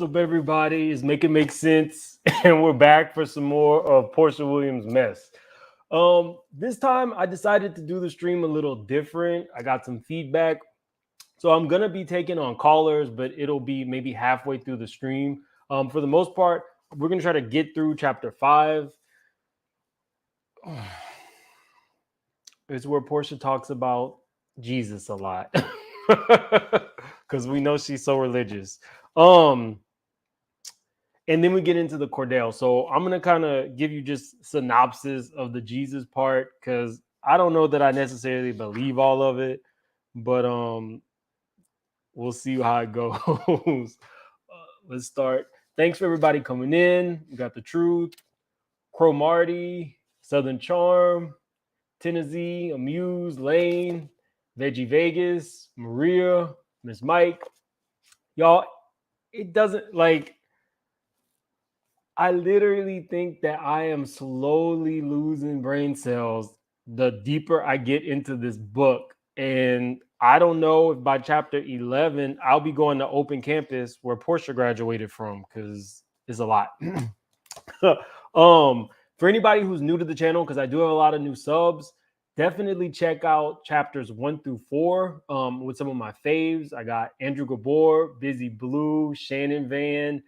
What's up, everybody? It's Make It Make Sense, and we're back for some more of Porsha Williams' mess. This time I decided to do the stream a little different. I got some feedback, so I'm gonna be taking on callers, but it'll be maybe halfway through the stream. For the most part, we're gonna try to get through chapter 5. It's where Porsha talks about Jesus a lot, because we know she's so religious. Um, And then we get into the Kordell. So I'm gonna kind of give you just synopsis of the Jesus part because I don't know that I necessarily believe all of it, but we'll see how it goes. Let's start. Thanks for everybody coming in. We got the Truth, Crow Marty, Southern Charm, Tennessee, Amuse, Lane, Veggie Vegas, Maria, Miss Mike. Y'all, it doesn't like I literally think that I am slowly losing brain cells the deeper I get into this book. And I don't know if by chapter 11, I'll be going to open campus where Porsha graduated from because it's a lot. For anybody who's new to the channel, because I do have a lot of new subs, definitely check out chapters 1 through 4 with some of my faves. I got Andrew Gabor, Busy Blue, Shannon Van.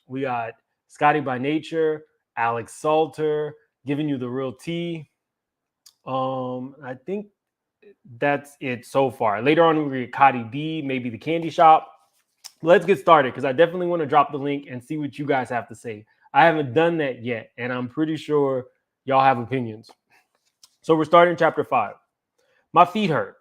We got Scotty by Nature, Alex Salter, giving you the real tea. I think that's it so far. Later on, we get Cotty B, maybe the candy shop. Let's get started because I definitely want to drop the link and see what you guys have to say. I haven't done that yet, and I'm pretty sure y'all have opinions. So we're starting chapter 5. My feet hurt.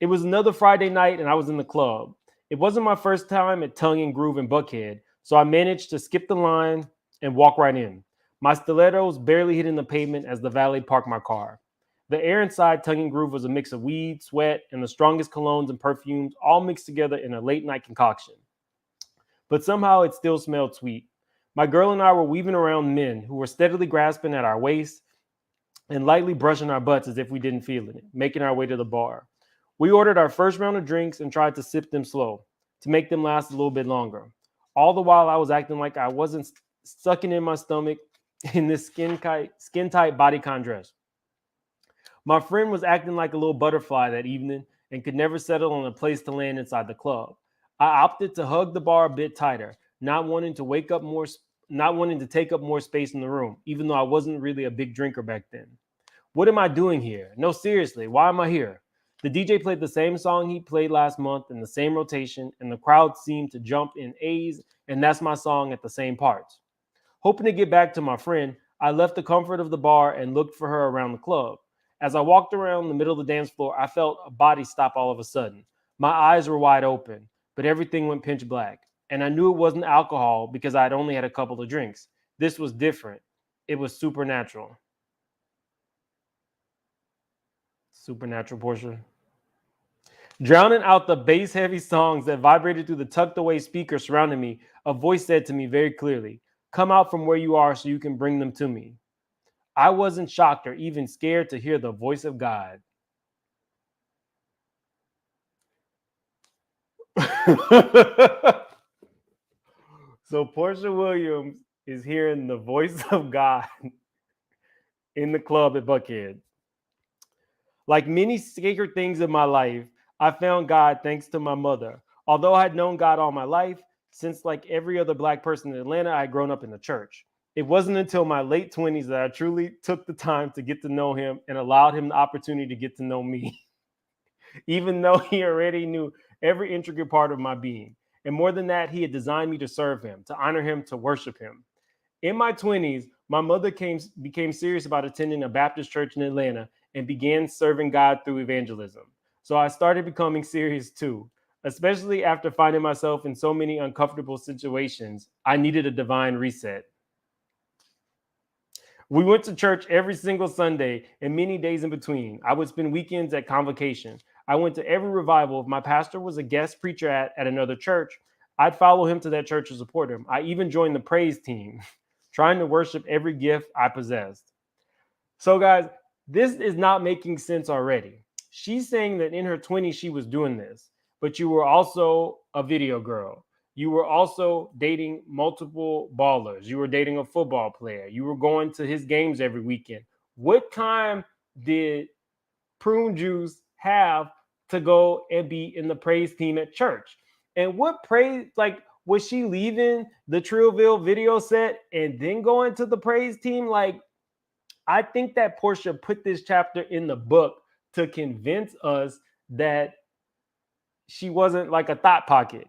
It was another Friday night, and I was in the club. It wasn't my first time at Tongue and Groove in Buckhead, so I managed to skip the line and walk right in. My stilettos barely hitting the pavement as the valet parked my car. The air inside Tongue and Groove was a mix of weed, sweat, and the strongest colognes and perfumes all mixed together in a late-night concoction. But somehow it still smelled sweet. My girl and I were weaving around men who were steadily grasping at our waists and lightly brushing our butts as if we didn't feel it, making our way to the bar. We ordered our first round of drinks and tried to sip them slow to make them last a little bit longer. All the while I was acting like I wasn't sucking in my stomach in this skin-tight bodycon dress. My friend was acting like a little butterfly that evening and could never settle on a place to land inside the club. I opted to hug the bar a bit tighter, not wanting to take up more space in the room, even though I wasn't really a big drinker back then. What am I doing here? No, seriously, why am I here? The DJ played the same song he played last month in the same rotation, and the crowd seemed to jump in A's, and that's my song at the same parts. Hoping to get back to my friend, I left the comfort of the bar and looked for her around the club. As I walked around the middle of the dance floor, I felt a body stop all of a sudden. My eyes were wide open, but everything went pitch black. And I knew it wasn't alcohol because I had only had a couple of drinks. This was different. It was supernatural. Supernatural, Porsha. Drowning out the bass-heavy songs that vibrated through the tucked-away speakers surrounding me, a voice said to me very clearly, "Come out from where you are so you can bring them to me." I wasn't shocked or even scared to hear the voice of God. So Porsha Williams is hearing the voice of God in the club at Buckhead. Like many sacred things in my life, I found God thanks to my mother. Although I had known God all my life, since like every other Black person in Atlanta, I had grown up in the church. It wasn't until my late 20s that I truly took the time to get to know him and allowed him the opportunity to get to know me, even though he already knew every intricate part of my being. And more than that, he had designed me to serve him, to honor him, to worship him. In my 20s, my mother became serious about attending a Baptist church in Atlanta and began serving God through evangelism. So I started becoming serious too, especially after finding myself in so many uncomfortable situations. I needed a divine reset. We went to church every single Sunday and many days in between. I would spend weekends at convocation. I went to every revival. If my pastor was a guest preacher at another church, I'd follow him to that church to support him. I even joined the praise team, trying to worship every gift I possessed. So, guys, this is not making sense already. She's saying that in her 20s, she was doing this, but you were also a video girl. You were also dating multiple ballers. You were dating a football player. You were going to his games every weekend. What time did Prune Juice have to go and be in the praise team at church? And what praise, like, was she leaving the Trillville video set and then going to the praise team? Like, I think that Porsha put this chapter in the book to convince us that she wasn't like a thought pocket,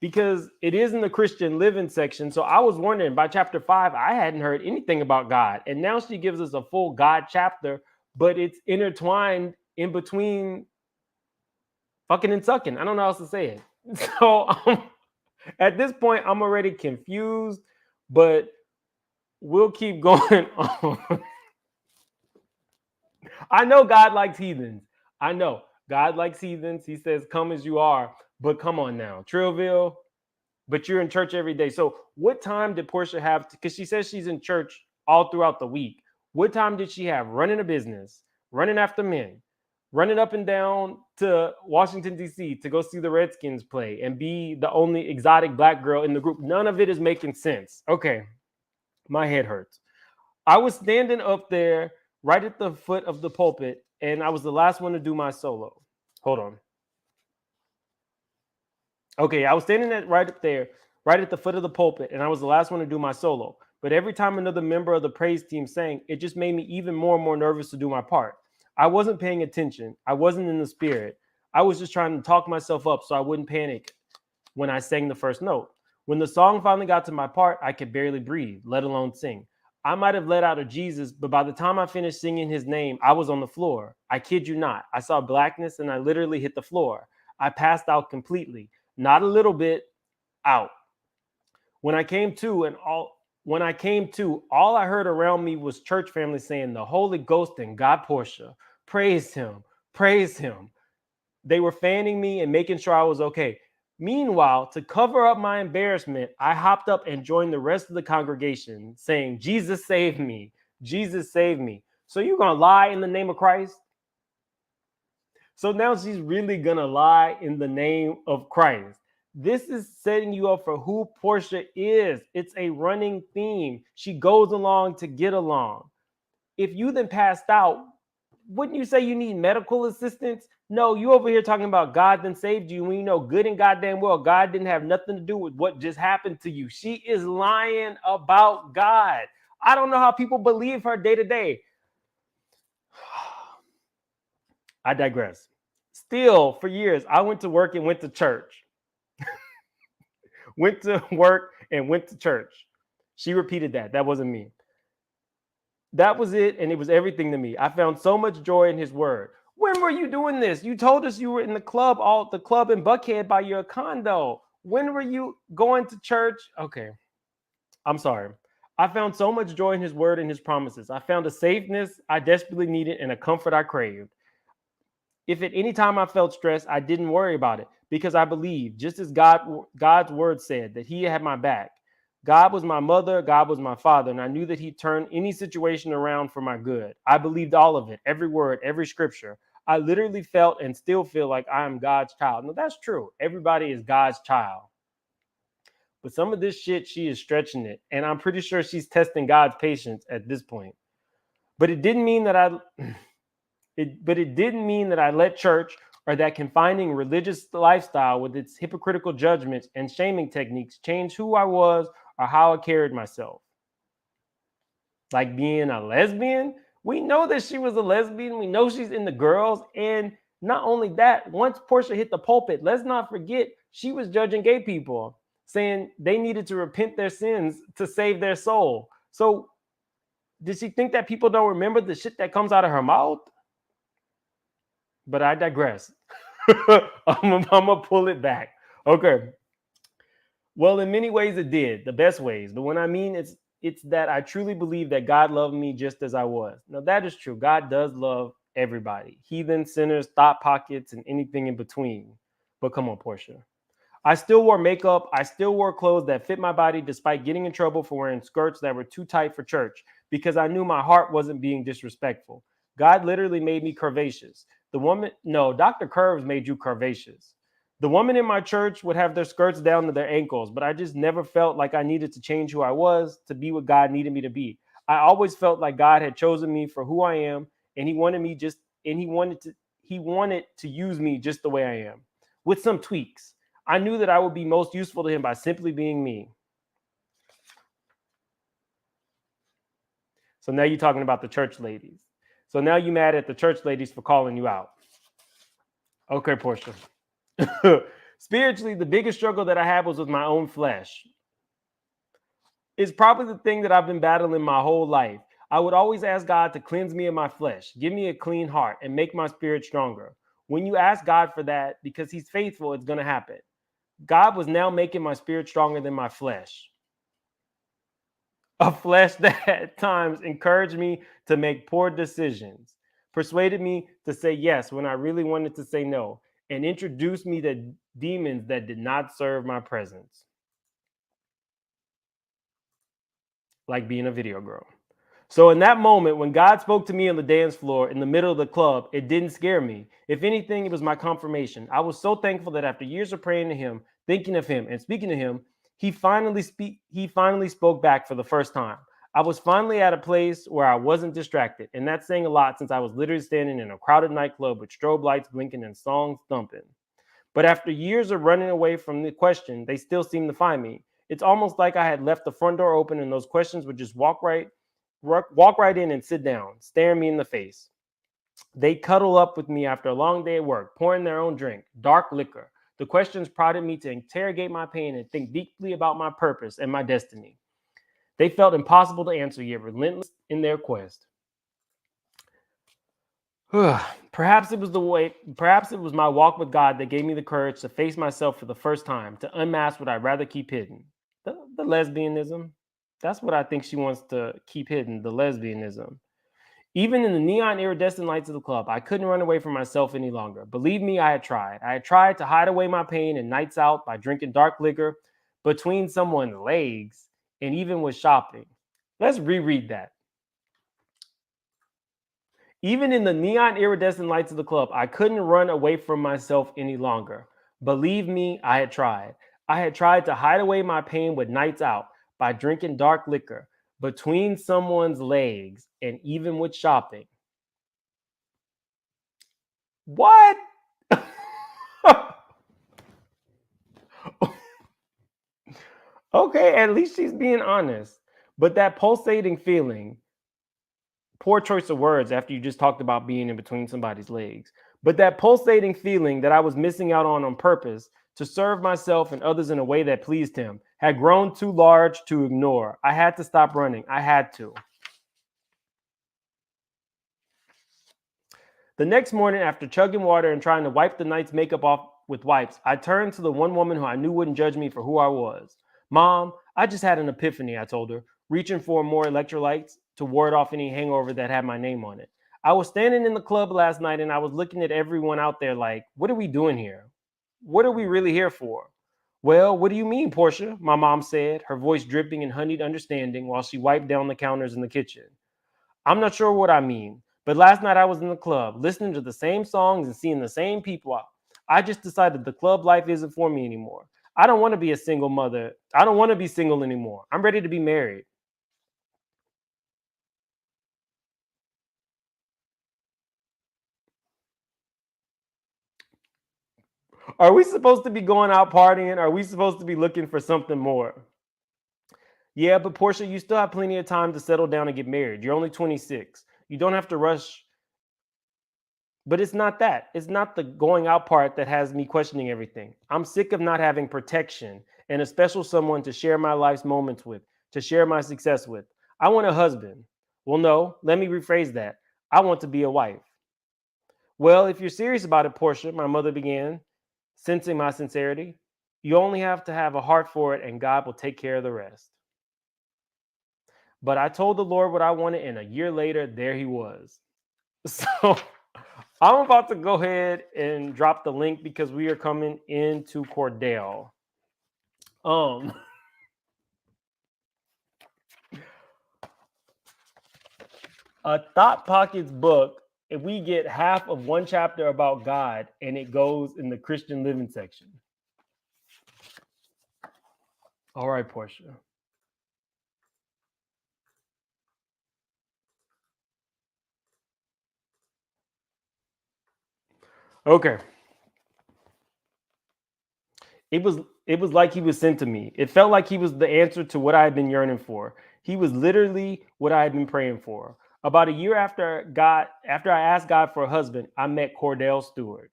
because it is in the Christian living section. So I was wondering, by chapter 5, I hadn't heard anything about God. And now she gives us a full God chapter, but it's intertwined in between fucking and sucking. I don't know how else to say it. So at this point, I'm already confused, but we'll keep going on. I know God likes heathens. I know God likes heathens. He says, come as you are. But come on now, Trillville, but you're in church every day. So what time did Porsha have? Because she says she's in church all throughout the week. What time did she have running a business, running after men, running up and down to Washington, D.C. to go see the Redskins play and be the only exotic black girl in the group? None of it is making sense. Okay, my head hurts. I was standing up there right at the foot of the pulpit, and I was the last one to do my solo. Hold on. Okay, I was standing right up there, right at the foot of the pulpit, and I was the last one to do my solo. But every time another member of the praise team sang, it just made me even more and more nervous to do my part. I wasn't paying attention. I wasn't in the spirit. I was just trying to talk myself up so I wouldn't panic when I sang the first note. When the song finally got to my part, I could barely breathe, let alone sing. I might have let out a Jesus, but by the time I finished singing his name, I was on the floor. I kid you not. I saw blackness and I literally hit the floor. I passed out completely. Not a little bit, out. When I came to, all I heard around me was church family saying, the Holy Ghost and God Porsha. Praise him. Praise him. They were fanning me and making sure I was okay. Meanwhile, to cover up my embarrassment, I hopped up and joined the rest of the congregation saying, Jesus save me. Jesus save me. So you're going to lie in the name of Christ? So now she's really going to lie in the name of Christ. This is setting you up for who Porsha is. It's a running theme. She goes along to get along. If you then passed out, wouldn't you say you need medical assistance? No, you over here talking about God then saved you when you know good and goddamn well God didn't have nothing to do with what just happened to you. She is lying about God. I don't know how people believe her day to day. I digress. Still, for years, I went to work and went to church. Went to work and went to church. She repeated that. That wasn't me. That was it, and it was everything to me. I found so much joy in his word. When were you doing this? You told us you were in the club in Buckhead by your condo. When were you going to church? Okay, I'm sorry. I found so much joy in his word and his promises. I found a safeness I desperately needed and a comfort I craved. If at any time I felt stressed, I didn't worry about it because I believed, just as God's word said, that he had my back. God was my mother, God was my father, and I knew that he'd turn any situation around for my good. I believed all of it, every word, every scripture. I literally felt and still feel like I am God's child. No, that's true. Everybody is God's child. But some of this shit, she is stretching it. And I'm pretty sure she's testing God's patience at this point. But it didn't mean that I let church or that confining religious lifestyle with its hypocritical judgments and shaming techniques change who I was or how I carried myself. Like being a lesbian, we know that she was a lesbian. We know she's in the girls. And not only that, once Porsha hit the pulpit, let's not forget she was judging gay people, saying they needed to repent their sins to save their soul. So did she think that people don't remember the shit that comes out of her mouth? But I digress. I'm gonna pull it back. Okay. Well, in many ways it did, the best ways. But when I mean it's that I truly believe that God loved me just as I was. Now that is true. God does love everybody. Heathens, sinners, thought pockets, and anything in between. But come on, Porsha. I still wore makeup. I still wore clothes that fit my body despite getting in trouble for wearing skirts that were too tight for church because I knew my heart wasn't being disrespectful. God literally made me curvaceous. Dr. Curves made you curvaceous. The women in my church would have their skirts down to their ankles, but I just never felt like I needed to change who I was to be what God needed me to be. I always felt like God had chosen me for who I am, and he wanted me just and he wanted to use me just the way I am, with some tweaks. I knew that I would be most useful to him by simply being me. So now you're talking about the church ladies. So now you mad at the church ladies for calling you out. Okay, Porsha. Spiritually, the biggest struggle that I had was with my own flesh. It's probably the thing that I've been battling my whole life. I would always ask God to cleanse me of my flesh, give me a clean heart, and make my spirit stronger. When you ask God for that, because he's faithful, it's going to happen. God was now making my spirit stronger than my flesh. A flesh that at times encouraged me to make poor decisions, persuaded me to say yes when I really wanted to say no, and introduced me to demons that did not serve my presence, like being a video girl. So in that moment, when God spoke to me on the dance floor in the middle of the club, it didn't scare me. If anything, it was my confirmation. I was so thankful that after years of praying to him, thinking of him, and speaking to him, he finally spoke back for the first time. I was finally at a place where I wasn't distracted, and that's saying a lot since I was literally standing in a crowded nightclub with strobe lights blinking and songs thumping. But after years of running away from the question, they still seem to find me. It's almost like I had left the front door open and those questions would just walk right in and sit down, staring me in the face. They cuddle up with me after a long day at work, pouring their own drink, dark liquor. The questions prodded me to interrogate my pain and think deeply about my purpose and my destiny. They felt impossible to answer, yet relentless in their quest. Perhaps it was my walk with God that gave me the courage to face myself for the first time, to unmask what I'd rather keep hidden. The lesbianism. That's what I think she wants to keep hidden, the lesbianism. Even in the neon iridescent lights of the club, I couldn't run away from myself any longer. Believe me, I had tried. I had tried to hide away my pain and nights out by drinking dark liquor between someone's legs and even with shopping. Let's reread that. Even in the neon iridescent lights of the club, I couldn't run away from myself any longer. Believe me, I had tried. I had tried to hide away my pain with nights out by drinking dark liquor between someone's legs and even with shopping. What? Okay, at least she's being honest. But that pulsating feeling, poor choice of words after you just talked about being in between somebody's legs. But that pulsating feeling that I was missing out on purpose to serve myself and others in a way that pleased him had grown too large to ignore. I had to stop running. I had to. The next morning, after chugging water and trying to wipe the night's makeup off with wipes, I turned to the one woman who I knew wouldn't judge me for who I was. Mom, I just had an epiphany, I told her, reaching for more electrolytes to ward off any hangover that had my name on it. I was standing in the club last night and I was looking at everyone out there like, what are we doing here? What are we really here for? Well, what do you mean, Porsha? My mom said, her voice dripping in honeyed understanding while she wiped down the counters in the kitchen. I'm not sure what I mean, but last night I was in the club listening to the same songs and seeing the same people. I just decided the club life isn't for me anymore. I don't want to be a single mother. I don't want to be single anymore. I'm ready to be married. Are we supposed to be going out partying? Are we supposed to be looking for something more? Yeah, but Portia, you still have plenty of time to settle down and get married. You're only 26. You don't have to rush. But it's not that. It's not the going out part that has me questioning everything. I'm sick of not having protection and a special someone to share my life's moments with, to share my success with. I want a husband. Well, no, let me rephrase that. I want to be a wife. Well, if you're serious about it, Portia, my mother began, sensing my sincerity, you only have to have a heart for it and God will take care of the rest. But I told the Lord what I wanted, and a year later, there he was. So I'm about to go ahead and drop the link because we are coming into Kordell. A Thought Pockets book if we get half of one chapter about God and it goes in the Christian living section. All right, Porsha. Okay. It was it was like he was sent to me. It felt like he was the answer to what I had been yearning for. He was literally what I had been praying for. About a year after I asked God for a husband, I met Kordell Stewart.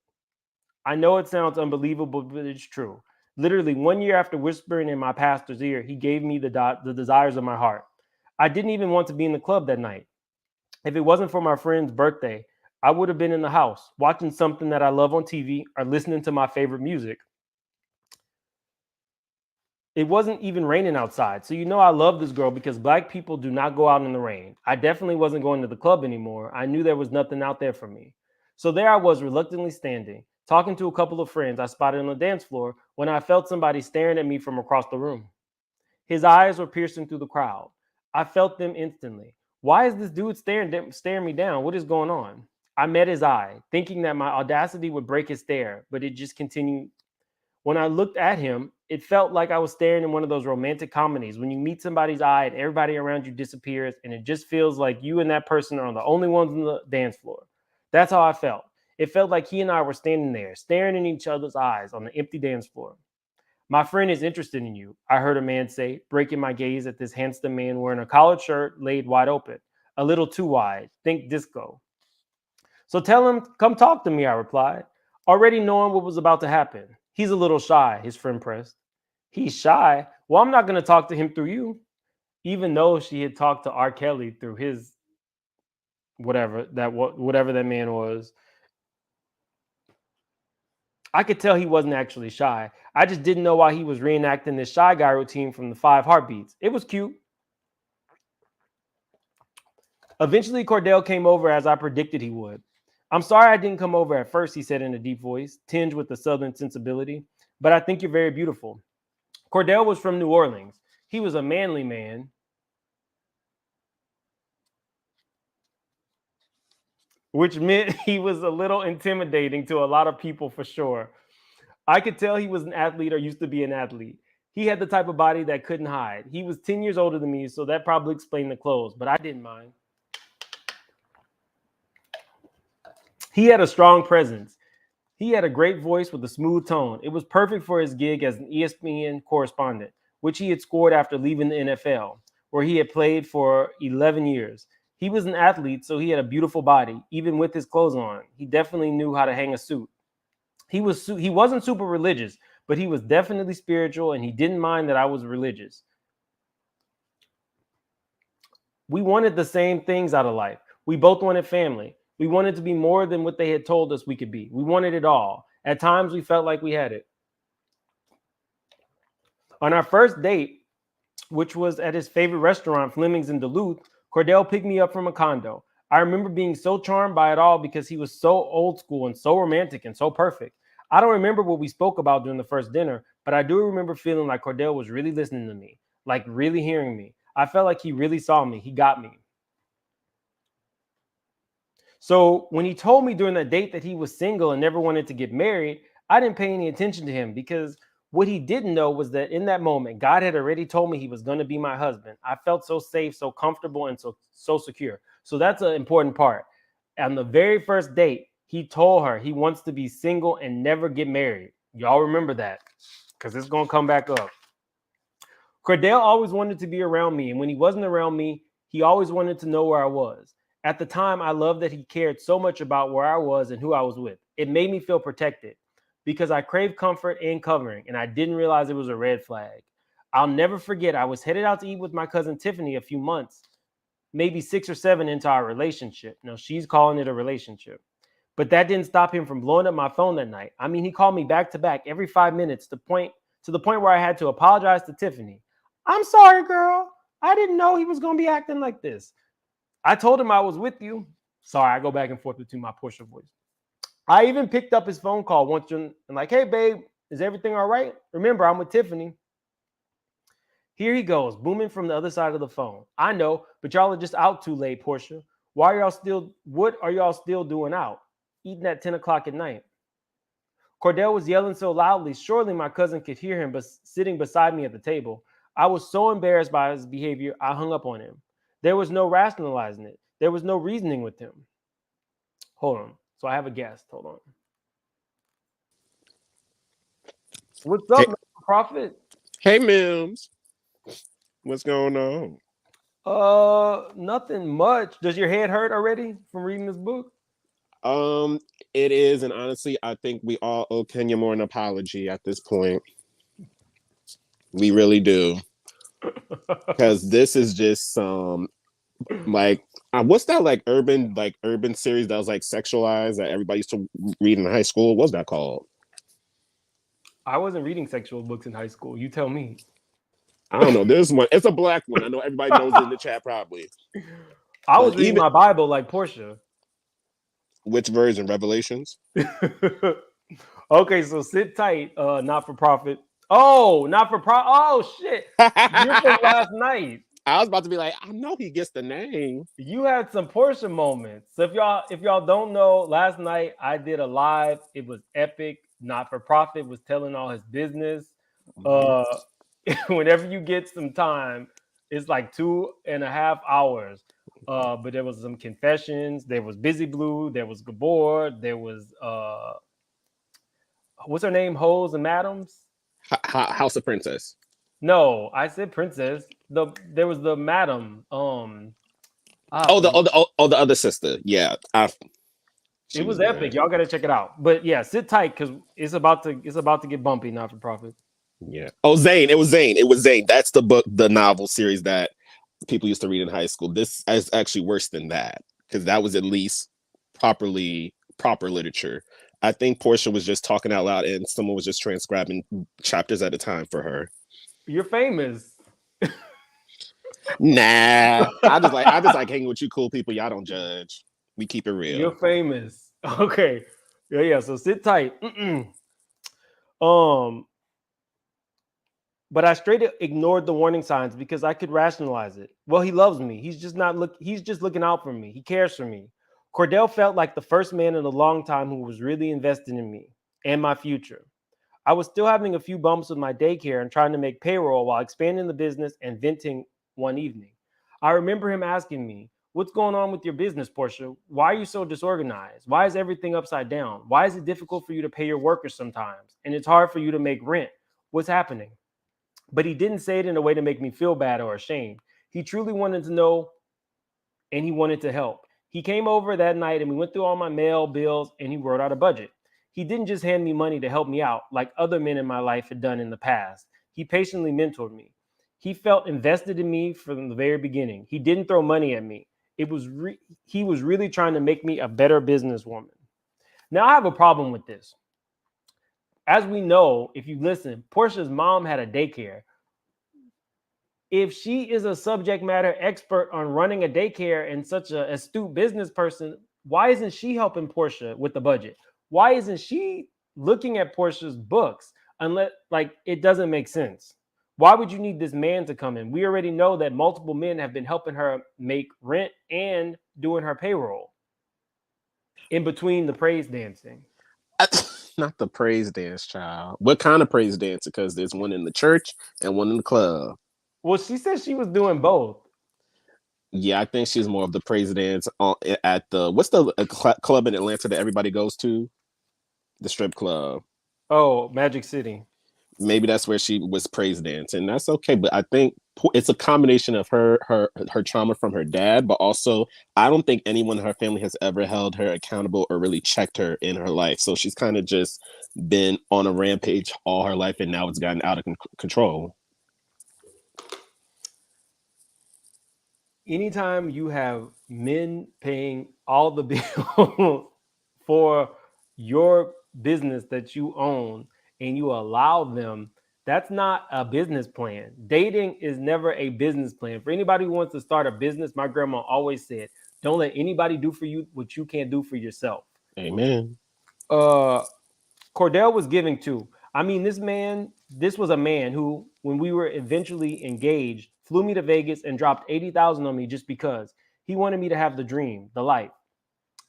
I know it sounds unbelievable, but it's true. Literally 1 year after whispering in my pastor's ear, he gave me the desires of my heart. I didn't even want to be in the club that night. If it wasn't for my friend's birthday, I would have been in the house watching something that I love on TV or listening to my favorite music. It wasn't even raining outside. So, I love this girl because black people do not go out in the rain. I definitely wasn't going to the club anymore. I knew there was nothing out there for me. So, there I was reluctantly standing, talking to a couple of friends I spotted on the dance floor when I felt somebody staring at me from across the room. His eyes were piercing through the crowd. I felt them instantly. Why is this dude staring me down? What is going on? I met his eye, thinking that my audacity would break his stare, but it just continued. When I looked at him, it felt like I was staring in one of those romantic comedies when you meet somebody's eye and everybody around you disappears and it just feels like you and that person are the only ones on the dance floor. That's how I felt. It felt like he and I were standing there, staring in each other's eyes on the empty dance floor. My friend is interested in you, I heard a man say, breaking my gaze at this handsome man wearing a collared shirt laid wide open, a little too wide. Think disco. So tell him, come talk to me, I replied, already knowing what was about to happen. He's a little shy, his friend pressed. He's shy? Well, I'm not going to talk to him through you. Even though she had talked to R. Kelly through his whatever that man was. I could tell he wasn't actually shy. I just didn't know why he was reenacting this shy guy routine from the 5 Heartbeats. It was cute. Eventually, Kordell came over as I predicted he would. I'm sorry I didn't come over at first, he said in a deep voice, tinged with a southern sensibility, but I think you're very beautiful. Kordell was from New Orleans. He was a manly man, which meant he was a little intimidating to a lot of people for sure. I could tell he was an athlete or used to be an athlete. He had the type of body that couldn't hide. He was 10 years older than me, so that probably explained the clothes, but I didn't mind. He had a strong presence. He had a great voice with a smooth tone. It was perfect for his gig as an ESPN correspondent, which he had scored after leaving the NFL, where he had played for 11 years. He was an athlete, so he had a beautiful body, even with his clothes on. He definitely knew how to hang a suit. He wasn't super religious, but he was definitely spiritual, and he didn't mind that I was religious. We wanted the same things out of life. We both wanted family. We wanted to be more than what they had told us we could be. We wanted it all. At times, we felt like we had it. On our first date, which was at his favorite restaurant, Fleming's in Duluth, Kordell picked me up from a condo. I remember being so charmed by it all because he was so old school and so romantic and so perfect. I don't remember what we spoke about during the first dinner, but I do remember feeling like Kordell was really listening to me, like really hearing me. I felt like he really saw me. He got me. So when he told me during that date that he was single and never wanted to get married, I didn't pay any attention to him because what he didn't know was that in that moment, God had already told me he was going to be my husband. I felt so safe, so comfortable, and so secure. So that's an important part. On the very first date, he told her he wants to be single and never get married. Y'all remember that because it's going to come back up. Kordell always wanted to be around me, and when he wasn't around me, he always wanted to know where I was. At the time, I loved that he cared so much about where I was and who I was with. It made me feel protected because I craved comfort and covering, and I didn't realize it was a red flag. I'll never forget, I was headed out to eat with my cousin Tiffany a few months, maybe 6 or 7 into our relationship. Now, she's calling it a relationship. But that didn't stop him from blowing up my phone that night. I mean, he called me back to back every 5 minutes to the point where I had to apologize to Tiffany. I'm sorry, girl. I didn't know he was going to be acting like this. I told him I was with you. Sorry, I go back and forth between my Porsha voice. I even picked up his phone call once and like, hey, babe, is everything all right? Remember, I'm with Tiffany. Here he goes, booming from the other side of the phone. I know, but y'all are just out too late, Porsha. What are y'all still doing out? Eating at 10 o'clock at night. Kordell was yelling so loudly, surely my cousin could hear him, but sitting beside me at the table. I was so embarrassed by his behavior, I hung up on him. There was no rationalizing it. There was no reasoning with him. Hold on. So I have a guest. Hold on. What's Hey, up, Prophet? hey, Mims. What's going on? Nothing much. Does your head hurt already from reading this book? Um, it is, and honestly, I think we all owe Kenya more an apology at this point. We really do, because this is just some like what's that like urban series that was like sexualized that everybody used to read in high school? What's that called? I wasn't reading sexual books in high school. You tell me. I don't know. There's one. It's a black one. I know everybody knows it in the chat probably. I was But reading even my Bible like Porsha. which version? Revelations. Okay, so sit tight, not for profit. Oh, not for profit. Oh shit. You're from I last night. was about to be like, I know he gets the name. You had some Porsche moments. So if y'all don't know, last night I did a live. It was epic. Not for profit was telling all his business. Mhm. Uh whenever you get some time, it's like 2.5 hours. But there was some confessions. There was Busy Blue. There was Gabor. There was what's her name? Hoes and Madams. House of Princess. No, I said princess. There was the madam. Oh, Forget. the other sister. Yeah, It she was was good. epic. Y'all gotta check it out. But yeah, sit tight because it's about to get bumpy. Not for profit. Yeah. Oh, Zane. It was Zane. It was Zane. That's the book, the novel series that people used to read in high school. This is actually worse than that because that was at least proper literature. I think Portia was just talking out loud and someone was just transcribing chapters at a time for her. You're famous. Nah, I just like hanging with you cool people. Y'all don't judge. We keep it You're real. famous. Okay. Yeah, yeah. So sit tight. Mm-mm. Um, but I straight ignored the warning signs because I could rationalize it. Well, he loves me. He's just looking out for me. He cares for me. Kordell felt like the first man in a long time who was really invested in me and my future. I was still having a few bumps with my daycare and trying to make payroll while expanding the business and venting one evening. I remember him asking me, "What's going on with your business, Porsha? Why are you so disorganized? Why is everything upside down? Why is it difficult for you to pay your workers sometimes? And it's hard for you to make rent? What's happening?" But he didn't say it in a way to make me feel bad or ashamed. He truly wanted to know and he wanted to help. He came over that night and we went through all my mail, bills, and he wrote out a budget. He didn't just hand me money to help me out like other men in my life had done in the past. He patiently mentored me. He felt invested in me from the very beginning. He didn't throw money at me. He was really trying to make me a better businesswoman. Now I have a problem with this. As we know, if you listen, Portia's mom had a daycare. If she is a subject matter expert on running a daycare and such an astute business person, why isn't she helping Porsha with the budget? Why isn't she looking at Portia's books? Unless, like, it doesn't make sense. Why would you need this man to come in? We already know that multiple men have been helping her make rent and doing her payroll in between the praise dancing. Not the praise dance, child. What kind of praise dance? Because there's one in the church and one in the club. Well, she said she was doing both. Yeah, I think she's more of the praise dance at the what's the club in Atlanta that everybody goes to? The strip club. Oh, Magic City. Maybe that's where she was praise dance, and that's okay. But I think it's a combination of her trauma from her dad, but also I don't think anyone in her family has ever held her accountable or really checked her in her life. So she's kind of just been on a rampage all her life, and now it's gotten out of control. Anytime you have men paying all the bills for your business that you own and you allow them, that's not a business plan. Dating is never a business plan. For anybody who wants to start a business, my grandma always said, don't let anybody do for you what you can't do for yourself. Amen. Uh Kordell was giving too. I mean, this was a man who, when we were eventually engaged, flew me to Vegas and dropped 80,000 on me just because. He wanted me to have the dream, the life.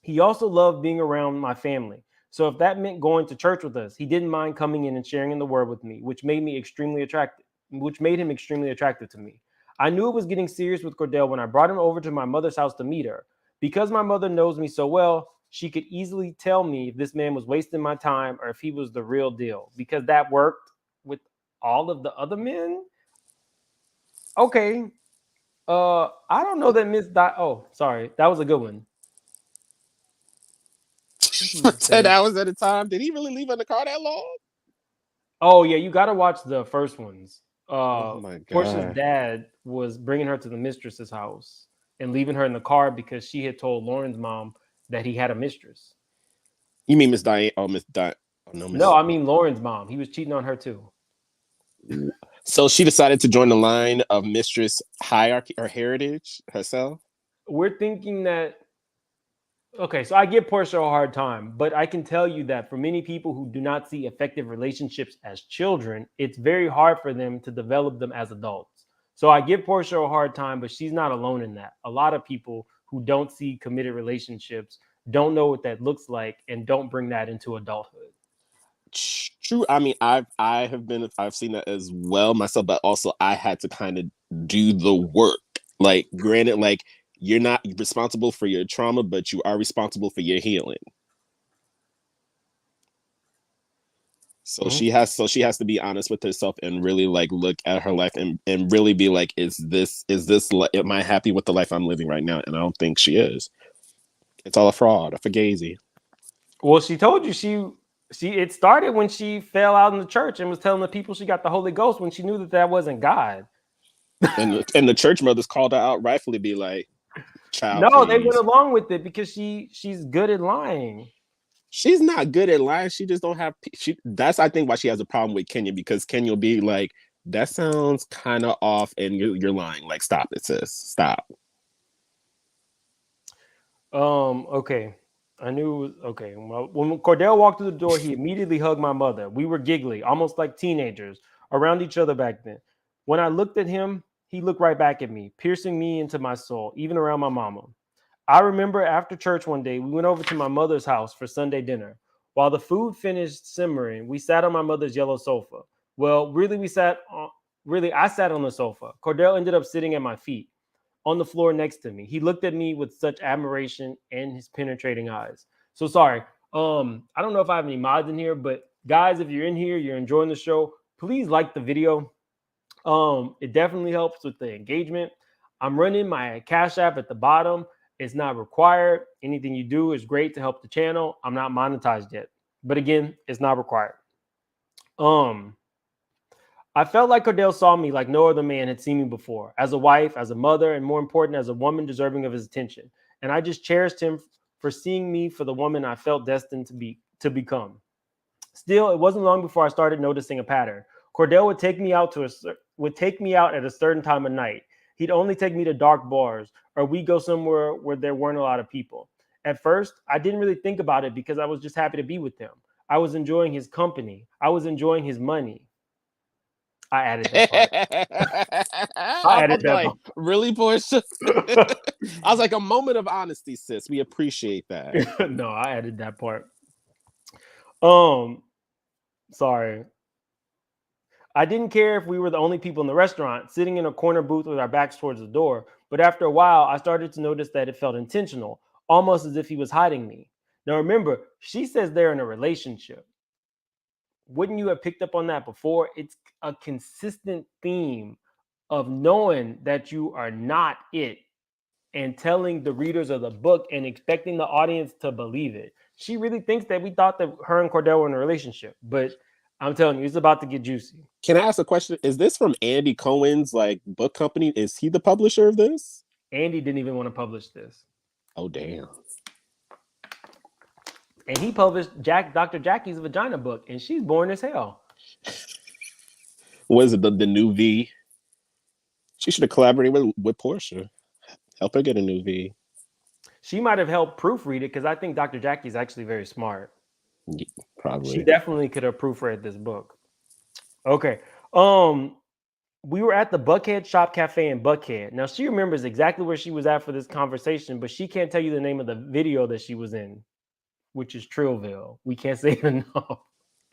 He also loved being around my family. So if that meant going to church with us, he didn't mind coming in and sharing in the word with me, which made him extremely attractive to me. I knew it was getting serious with Kordell when I brought him over to my mother's house to meet her. Because my mother knows me so well, she could easily tell me if this man was wasting my time or if he was the real deal, because that worked with all of the other men. Okay. I don't know that Oh, sorry. That was a good one. 10 hours at a time. Did he really leave in the car that long? Oh yeah, you got to watch the first ones. Oh my Portia's God. dad was bringing her to the mistress's house and leaving her in the car because she had told Lauren's mom that he had a mistress. You mean Miss Diane? Oh, Miss Diane. Oh, no, No, Miss. I mean Lauren's mom. He was cheating on her too. So she decided to join the line of mistress hierarchy or heritage herself. We're thinking that. Okay, so I give Portia a hard time, but I can tell you that for many people who do not see effective relationships as children, it's very hard for them to develop them as adults. So I give Portia a hard time, but she's not alone in that. A lot of people who don't see committed relationships don't know what that looks like and don't bring that into adulthood. True. I mean, I've seen that as well myself, but also I had to kind of do the work. Like, granted, like you're not responsible for your trauma, but you are responsible for your healing. So she has to be honest with herself and really like look at her life and really be like, am I happy with the life I'm living right now? And I don't think she is. It's all a fraud, a fugazi. Well, she told you she it started when she fell out in the church and was telling the people she got the Holy Ghost when she knew that that wasn't God. And the church mothers called her out rightfully, be like, child, No, they went please. along with it because she's good at lying. She's not good at lying. She just don't have. That's I think why she has a problem with Kenya, because Kenya will be like, that sounds kind of off, and you're lying. Like, stop it, sis. Stop. Okay. I knew it was okay. Well, when Kordell walked through the door, he immediately hugged my mother. We were giggly, almost like teenagers, around each other back then. When I looked at him, he looked right back at me, piercing me into my soul, even around my mama. I remember after church one day, we went over to my mother's house for Sunday dinner. While the food finished simmering, we sat on my mother's yellow sofa. Well, really, I sat on the sofa. Kordell ended up sitting at my feet on the floor next to me. He looked at me with such admiration and his penetrating eyes. So sorry. I don't know if I have any mods in here, but guys, if you're in here, you're enjoying the show, please like the video. It definitely helps with the engagement. I'm running my Cash App at the bottom. It's not required. Anything you do is great to help the channel. I'm not monetized yet, but again, it's not required. I felt like Kordell saw me like no other man had seen me before, as a wife, as a mother, and more important, as a woman deserving of his attention. And I just cherished him for seeing me for the woman I felt destined to become. Still, it wasn't long before I started noticing a pattern. Kordell would take me out at a certain time of night. He'd only take me to dark bars, or we'd go somewhere where there weren't a lot of people. At first, I didn't really think about it because I was just happy to be with him. I was enjoying his company. I was enjoying his money. I added that part. I I added was like, that really, Porsche? part. I was like, a moment of honesty, sis. We appreciate that. No, I added that part. Um, Sorry. I didn't care if we were the only people in the restaurant, sitting in a corner booth with our backs towards the door. But after a while, I started to notice that it felt intentional, almost as if he was hiding me. Now, remember, she says they're in a relationship. Wouldn't you have picked up on that before? It's a consistent theme of knowing that you are not it and telling the readers of the book and expecting the audience to believe it. She really thinks that we thought that her and Kordell were in a relationship, but I'm telling you, it's about to get juicy. Can I ask a question? Is this from Andy Cohen's like book company? Is he the publisher of this? Andy didn't even want to publish this. Oh, damn. And he published Dr. Jackie's vagina book, and she's boring as hell. What is it? The new V? She should have collaborated with Porsha. Help her get a new V. She might have helped proofread it because I think Dr. Jackie's actually very smart. Yeah, She probably. definitely could have proofread this book. Okay. We were at the Buckhead Shop Cafe in Buckhead. Now she remembers exactly where she was at for this conversation, but she can't tell you the name of the video that she was in, which is Trillville. We can't say it enough.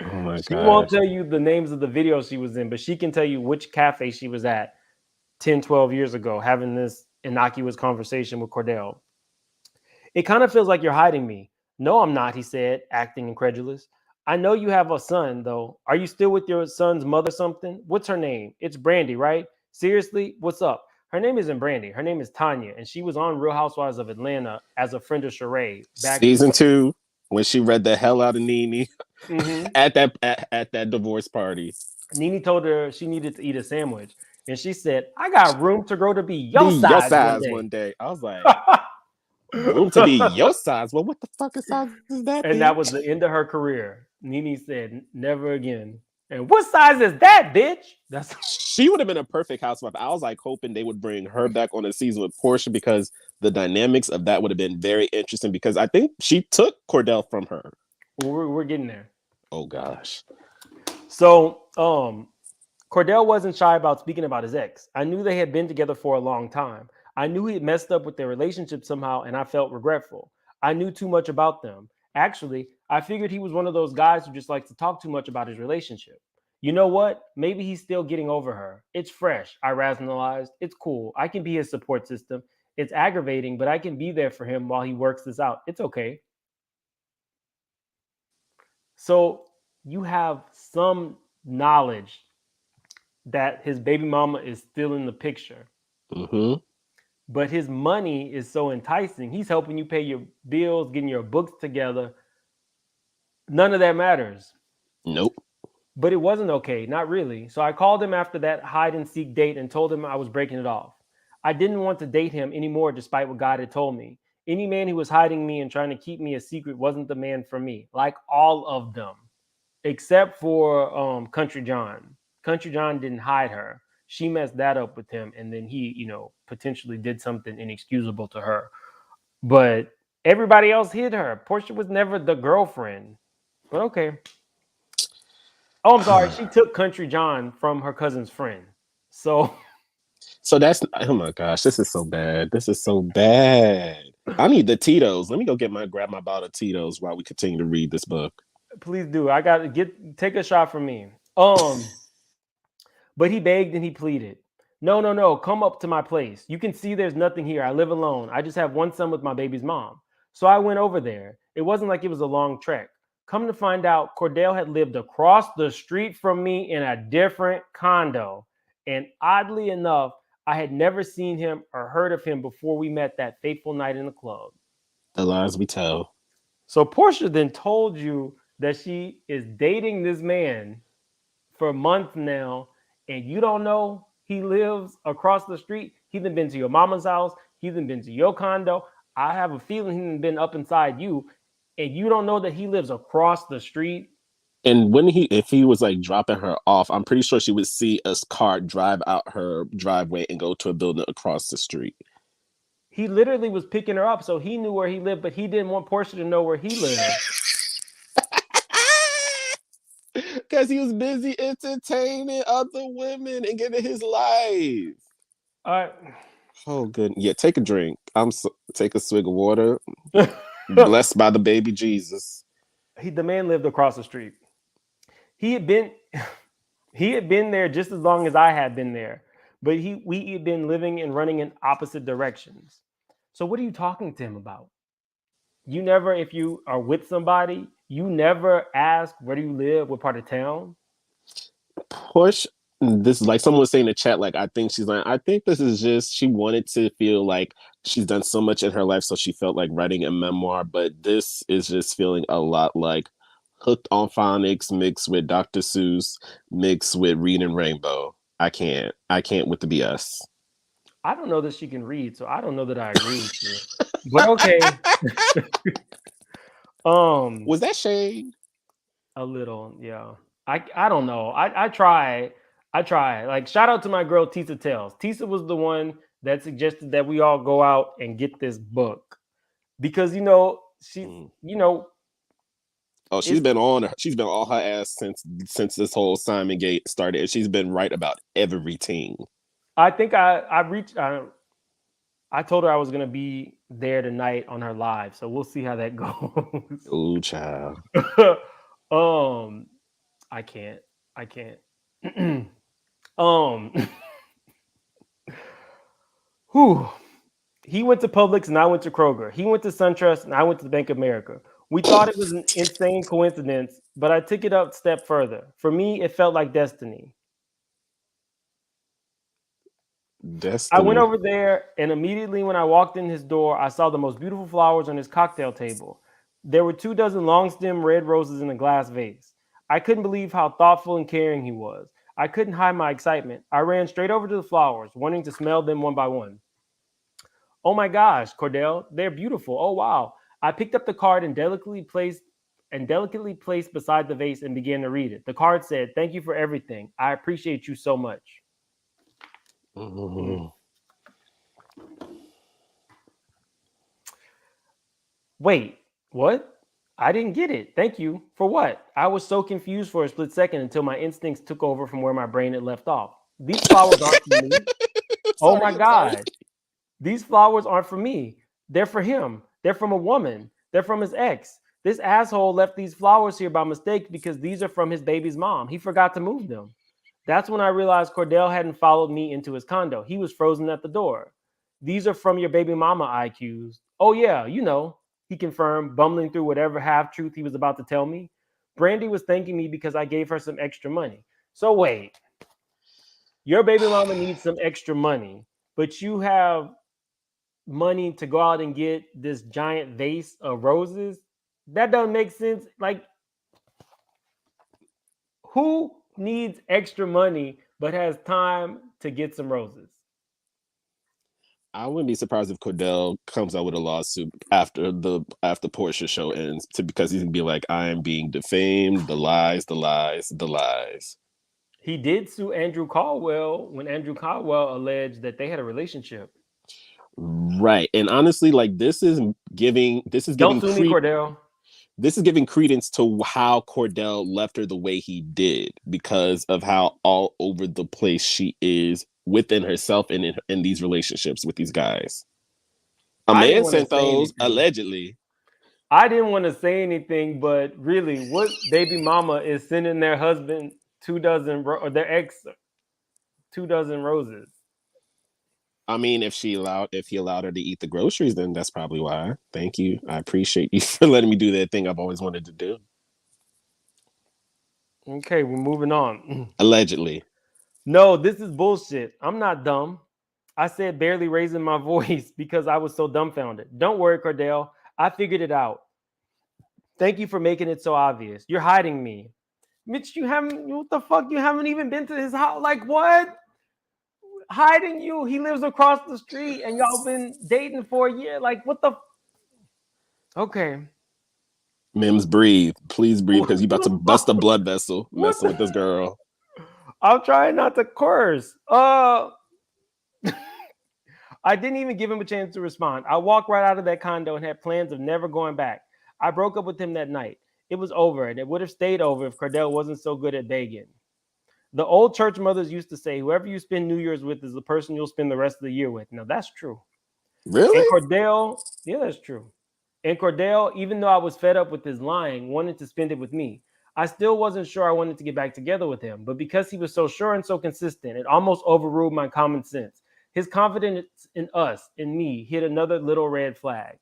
Oh my She won't gosh. tell you the names of the videos she was in, but she can tell you which cafe she was at 10, 12 years ago having this innocuous conversation with Kordell. It kind of feels like you're hiding me. No, I'm not, he said, acting incredulous. I know you have a son, though. Are you still with your son's mother something? What's her name? It's Brandy, right? Seriously? What's up? Her name isn't Brandy. Her name is Tanya, and she was on Real Housewives of Atlanta as a friend of Sheree back in Season 2, when she read the hell out of Nene Mhm. at that divorce party. Nene told her she needed to eat a sandwich, and she said, I got room to grow to be Be your your size one size day. one day. I was like, room to be your size. Well, what the fuck is size is that, And that was bitch? the end of her career. Nene said, never again. And what size is that, bitch? That's She would have been a perfect housewife. I was like hoping they would bring her back on the season with Porsha because the dynamics of that would have been very interesting because I think she took Kordell from her. we're getting there. Oh gosh. So Kordell wasn't shy about speaking about his ex. I knew they had been together for a long time. I knew he had messed up with their relationship somehow, and I felt regretful. I knew too much about them. Actually, I figured he was one of those guys who just likes to talk too much about his relationship. You know what? Maybe he's still getting over her. It's fresh, I rationalized. It's cool. I can be his support system. It's aggravating, but I can be there for him while he works this out. It's okay. So you have some knowledge that his baby mama is still in the picture, Mm-hmm. but his money is so enticing. He's helping you pay your bills, getting your books together. None of that matters. Nope. But it wasn't okay, not really. So I called him after that hide and seek date and told him I was breaking it off. I didn't want to date him anymore, despite what God had told me. Any man who was hiding me and trying to keep me a secret wasn't the man for me, like all of them, except for Country John. Country John didn't hide her. She messed that up with him, and then he, potentially did something inexcusable to her. But everybody else hid her. Porsha was never the girlfriend. But okay. Oh, I'm sorry. She took Country John from her cousin's friend. So So that's oh my gosh, this is so bad. This is so bad. I need the Tito's. Let me go grab my bottle of Tito's while we continue to read this book. please do. I got to take a shot from me. But he begged and he pleaded. No, no, no. Come up to my place. You can see there's nothing here. I live alone. I just have one son with my baby's mom. So I went over there. It wasn't like it was a long trek. Come to find out, Kordell had lived across the street from me in a different condo. And oddly enough, I had never seen him or heard of him before we met that fateful night in the club. The lies we tell. So Portia then told you that she is dating this man for months now, and you don't know he lives across the street. He's been to your mama's house. He's been to your condo. I have a feeling he's been up inside you, and you don't know that he lives across the street. And when if he was like dropping her off, I'm pretty sure she would see a car drive out her driveway and go to a building across the street. He literally was picking her up, so he knew where he lived, but he didn't want Portia to know where he lived. Because he was busy entertaining other women and getting his life. Uh, Oh, good. Yeah, take a drink. Take a swig of water. Blessed by the baby Jesus. the man lived across the street. He had been he had been there just as long as I had been there, but we had been living and running in opposite directions. So what are you talking to him about? You never, if you are with somebody, you never ask where do you live, what part of town. Push. This is like someone was saying in the chat, like, I think this is just, she wanted to feel like she's done so much in her life, so she felt like writing a memoir, but this is just feeling a lot like Hooked on Phonics mixed with Dr. Seuss mixed with Reading Rainbow. I can't with the BS. I don't know that she can read, so I don't know that I agree with you. But okay. Was that shade? A little, yeah. I don't know. I try. I try. Like shout out to my girl Tisa Tells. Tisa was the one that suggested that we all go out and get this book because she, Oh, she's been on her ass since this whole Simon Gate started. She's been right about everything. I think I reached. I told her I was gonna be there tonight on her live, so we'll see how that goes. Ooh, child. um, I can't. I can't. um, whew. He went to Publix and I went to Kroger. He went to SunTrust and I went to the Bank of America. We thought it was an insane coincidence, but I took it up a step further. For me, it felt like destiny. I went Destiny. over there, and immediately when I walked in his door, I saw the most beautiful flowers on his cocktail table. There were 24 long stem red roses in a glass vase. I couldn't believe how thoughtful and caring he was. I couldn't hide my excitement. I ran straight over to the flowers, wanting to smell them one by one. Oh my gosh, Kordell, they're beautiful. Oh wow. I picked up the card and delicately placed beside the vase and began to read it. The card said, "Thank you for everything. I appreciate you so much." Mm-hmm. Wait, what? I didn't get it. Thank you. For what? I was so confused for a split second until my instincts took over from where my brain had left off. These flowers aren't for me. Oh my I'm sorry. God. These flowers aren't for me. They're for him. They're from a woman. They're from his ex. This asshole left these flowers here by mistake because these are from his baby's mom. He forgot to move them. That's when I realized Kordell hadn't followed me into his condo. He was frozen at the door. These are from your baby mama, I accused. Oh, yeah, you know, he confirmed, bumbling through whatever half truth he was about to tell me. Brandy was thanking me because I gave her some extra money. So, wait, your baby mama needs some extra money, but you have money to go out and get this giant vase of roses? That doesn't make sense. Like, who needs extra money but has time to get some roses? I wouldn't be surprised if Kordell comes out with a lawsuit after Porsha show ends, because he's gonna be like, "I am being defamed. The lies, the lies, the lies." He did sue Andrew Caldwell when Andrew Caldwell alleged that they had a relationship. Right, and honestly, like Don't sue me, Kordell. this is giving credence to how Kordell left her the way he did, because of how all over the place she is within herself and in these relationships with these guys. A I didn't man want to sent say those anything. allegedly. I didn't want to say anything, but really, what baby mama is sending their husband 2 dozen or their ex 2 dozen roses? I mean, if he allowed her to eat the groceries, then that's probably why. Thank you. I appreciate you for letting me do that thing I've always wanted to do. Okay, we're moving on. Allegedly. No, this is bullshit. I'm not dumb. I said, barely raising my voice because I was so dumbfounded. Don't worry, Kordell. I figured it out. Thank you for making it so obvious. You're hiding me. Mitch, what the fuck? You haven't even been to his house. Like, what? Hiding you? He lives across the street and y'all been dating for a year. Like, what the? Okay. Mims, breathe. Please breathe, because you about to bust a blood vessel messing with this girl. I'm trying not to curse. I didn't even give him a chance to respond. I walked right out of that condo and had plans of never going back. I broke up with him that night. It was over, and it would have stayed over if Kordell wasn't so good at begging. The old church mothers used to say, whoever you spend New Year's with is the person you'll spend the rest of the year with. Now, that's true. And Really? Kordell, yeah, that's true. And Kordell, even though I was fed up with his lying, wanted to spend it with me. I still wasn't sure I wanted to get back together with him, but because he was so sure and so consistent, it almost overruled my common sense. His confidence in us, in me, hit another little red flag.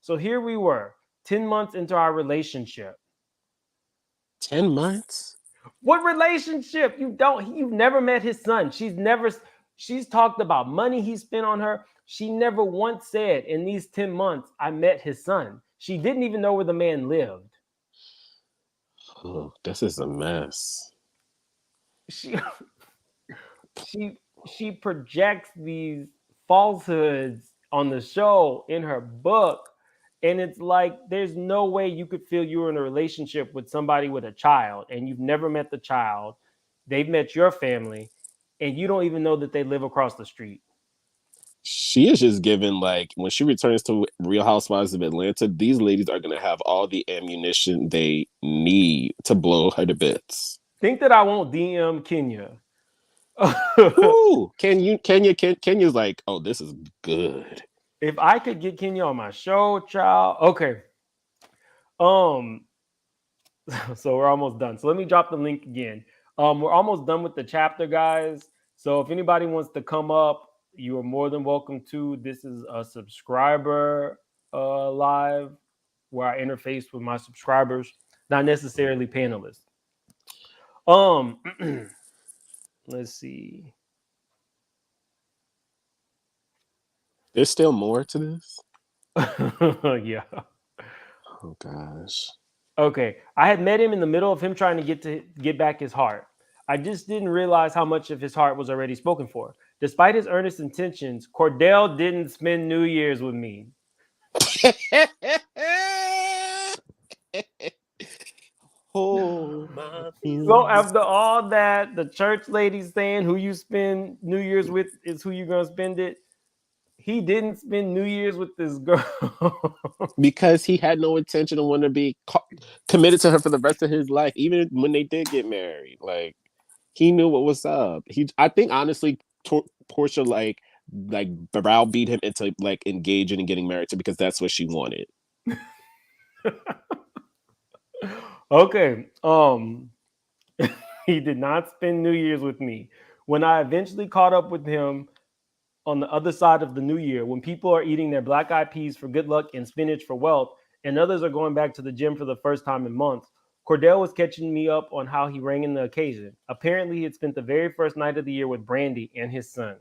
So here we were, 10 months into our relationship. 10 months? What relationship? You've never met his son. She's talked about money he spent on her. She never once said in these 10 months, I met his son. She didn't even know where the man lived. Oh, this is a mess. She she she projects these falsehoods on the show in her book. And it's like, there's no way you could feel you were in a relationship with somebody with a child and you've never met the child. They've met your family and you don't even know that they live across the street. She is just given, like, when she returns to Real Housewives of Atlanta, these ladies are going to have all the ammunition they need to blow her to bits. Think that I won't DM Kenya. Ooh, Kenya's like, oh, this is good. If I could get Kenya on my show, child. Okay. Um, so we're almost done. So let me drop the link again. We're almost done with the chapter, guys. So if anybody wants to come up, you are more than welcome to. This is a subscriber live where I interface with my subscribers, not necessarily panelists. Let's see. There's still more to this. Yeah. Oh gosh. Okay. I had met him in the middle of him trying to get back his heart. I just didn't realize how much of his heart was already spoken for. Despite his earnest intentions, Kordell didn't spend New Year's with me. Oh my So after all that, the church lady's saying who you spend New Year's with is who you're gonna spend it. He didn't spend New Year's with this girl because he had no intention of wanting to be committed to her for the rest of his life, even when they did get married. Like he knew what was up. I think honestly, Porsha like browbeat him into like engaging and getting married to because that's what she wanted. Okay. He did not spend New Year's with me. When I eventually caught up with him on the other side of the new year, when people are eating their black eyed peas for good luck and spinach for wealth, and others are going back to the gym for the first time in months, Kordell was catching me up on how he rang in the occasion. Apparently, he had spent the very first night of the year with Brandy and his son.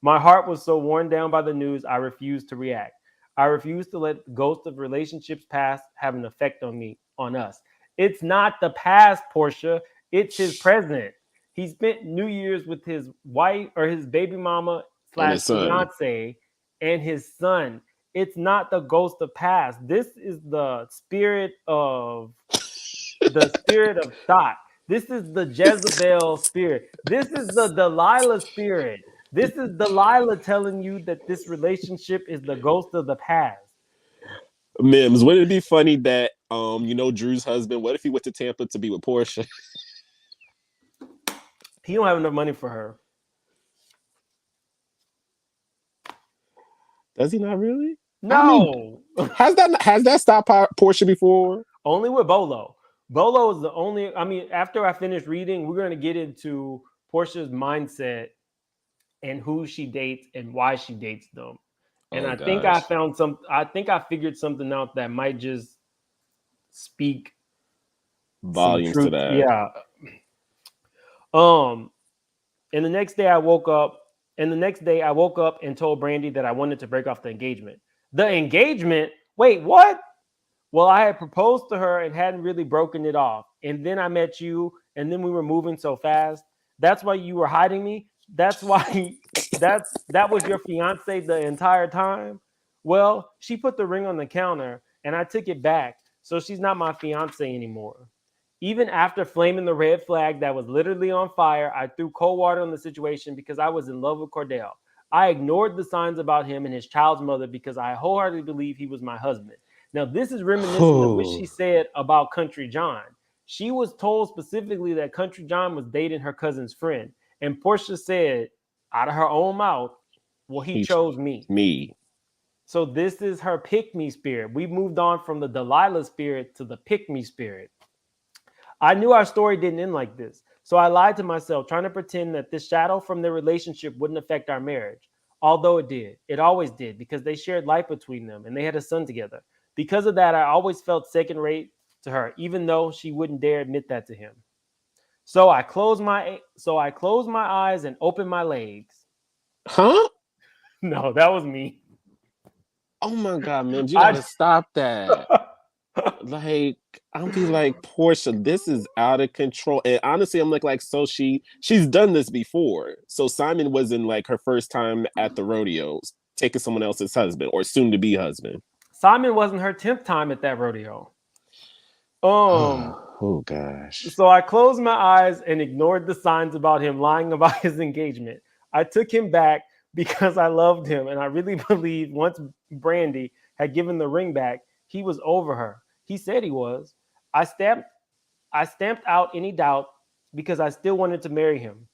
My heart was so worn down by the news, I refused to react. I refused to let the ghost of relationships past have an effect on me, on us. It's not the past, Porsha. It's his present. He spent New Year's with his wife or his baby mama And slash fiance and his son. It's not the ghost of past. This is the spirit of thought. This is the Jezebel spirit. This is the Delilah spirit. This is Delilah telling you that this relationship is the ghost of the past. Mims, wouldn't it be funny that Drew's husband, what if he went to Tampa to be with Porsha? He don't have enough money for her. Does he not really? No. I mean, has that stopped Porsha before? Only with Bolo. Bolo is the only. I mean, after I finish reading, we're going to get into Porsha's mindset and who she dates and why she dates them. And I think I found I think I figured something out that might just speak volumes to that. Yeah. And the next day I woke up and told Brandy that I wanted to break off the engagement. The engagement? Wait, what? Well, I had proposed to her and hadn't really broken it off. And then I met you, and then we were moving so fast. That's why you were hiding me. That's why that was your fiance the entire time. Well, she put the ring on the counter and I took it back. So she's not my fiance anymore. Even after flaming the red flag that was literally on fire, I threw cold water on the situation because I was in love with Kordell. I ignored the signs about him and his child's mother because I wholeheartedly believe he was my husband. Now, this is reminiscent of what she said about Country John. She was told specifically that Country John was dating her cousin's friend. And Porsha said, out of her own mouth, well, he chose me. Me. So this is her pick-me spirit. We moved on from the Delilah spirit to the pick-me spirit. I knew our story didn't end like this. So I lied to myself, trying to pretend that this shadow from their relationship wouldn't affect our marriage. Although it did. It always did, because they shared life between them and they had a son together. Because of that, I always felt second rate to her, even though she wouldn't dare admit that to him. So I closed my eyes and opened my legs. Huh? No, that was me. Oh my God, man. You gotta stop that. Like, I'm be like, Porsha, this is out of control. And honestly, I'm like, so she's done this before. So Simon wasn't like her first time at the rodeos, taking someone else's husband or soon to be husband. Simon wasn't her 10th time at that rodeo. Oh gosh. So I closed my eyes and ignored the signs about him lying about his engagement. I took him back because I loved him, and I really believed once Brandy had given the ring back, he was over her. He said he was. I stamped I stamped out any doubt because I still wanted to marry him.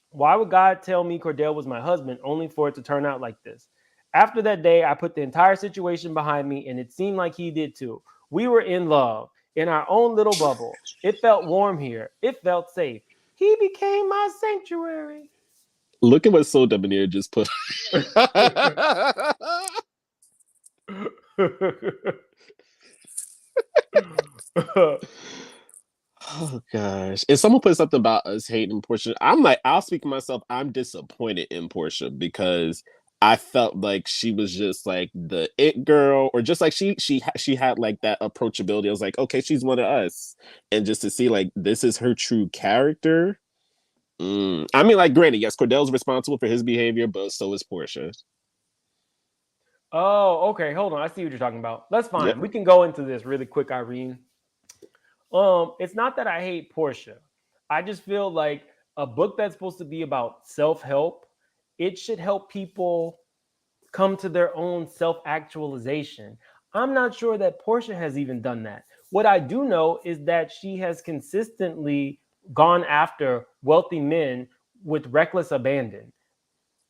Why would God tell me Kordell was my husband only for it to turn out like this? After that day, I put the entire situation behind me, and it seemed like he did too. We were in love, in our own little bubble. It felt warm here. It felt safe. He became my sanctuary. Look at what Soul Debonair just put. Oh gosh. If someone put something about us hating Porsha, I'm like, I'll speak for myself. I'm disappointed in Porsha because I felt like she was just like the it girl, or just like she had like that approachability. I was like, okay, she's one of us. And just to see like this is her true character. I mean, like, granted, yes, Cordell's responsible for his behavior, but so is Porsha. Oh, okay. Hold on. I see what you're talking about. That's fine. Yep. We can go into this really quick, Irene. It's not that I hate Porsha. I just feel like a book that's supposed to be about self-help, it should help people come to their own self-actualization. I'm not sure that Porsha has even done that. What I do know is that she has consistently gone after wealthy men with reckless abandon.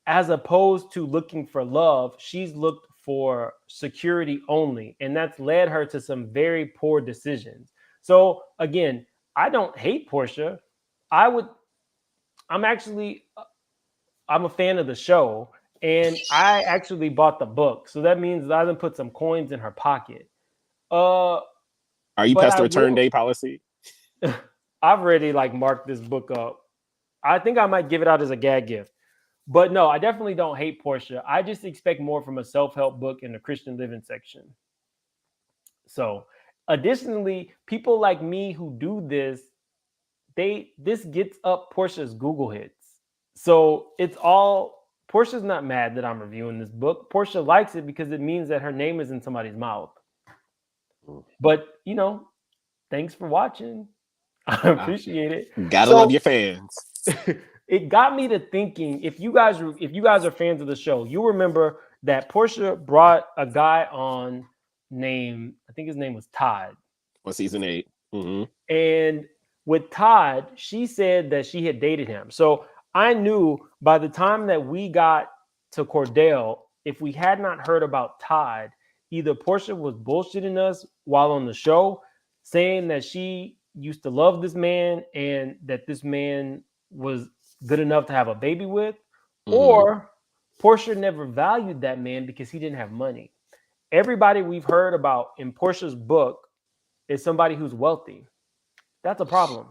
As opposed to looking for love, she's looked for security only. And that's led her to some very poor decisions. So again, I don't hate Porsha. I would, I'm actually, I'm a fan of the show. And I actually bought the book. So that means I done put some coins in her pocket. Uh, Are you but past I the return will, day policy? I've already like marked this book up. I think I might give it out as a gag gift. But no, I definitely don't hate Porsha. I just expect more from a self-help book in the Christian living section. So, additionally, people like me who do this, this gets up Porsha's Google hits. So, it's all Portia's not mad that I'm reviewing this book. Porsha likes it because it means that her name is in somebody's mouth. But, thanks for watching. I appreciate it. Gotta love So, your fans. it got me to thinking, if you guys are fans of the show, you remember that Porsha brought a guy on named, I think his name was Todd. On season 8. Mm-hmm. And with Todd, she said that she had dated him. So I knew by the time that we got to Kordell, if we had not heard about Todd, either Porsha was bullshitting us while on the show, saying that she used to love this man and that this man was good enough to have a baby with, or Porsha never valued that man because he didn't have money. Everybody we've heard about in Porsha's book is somebody who's wealthy. That's a problem.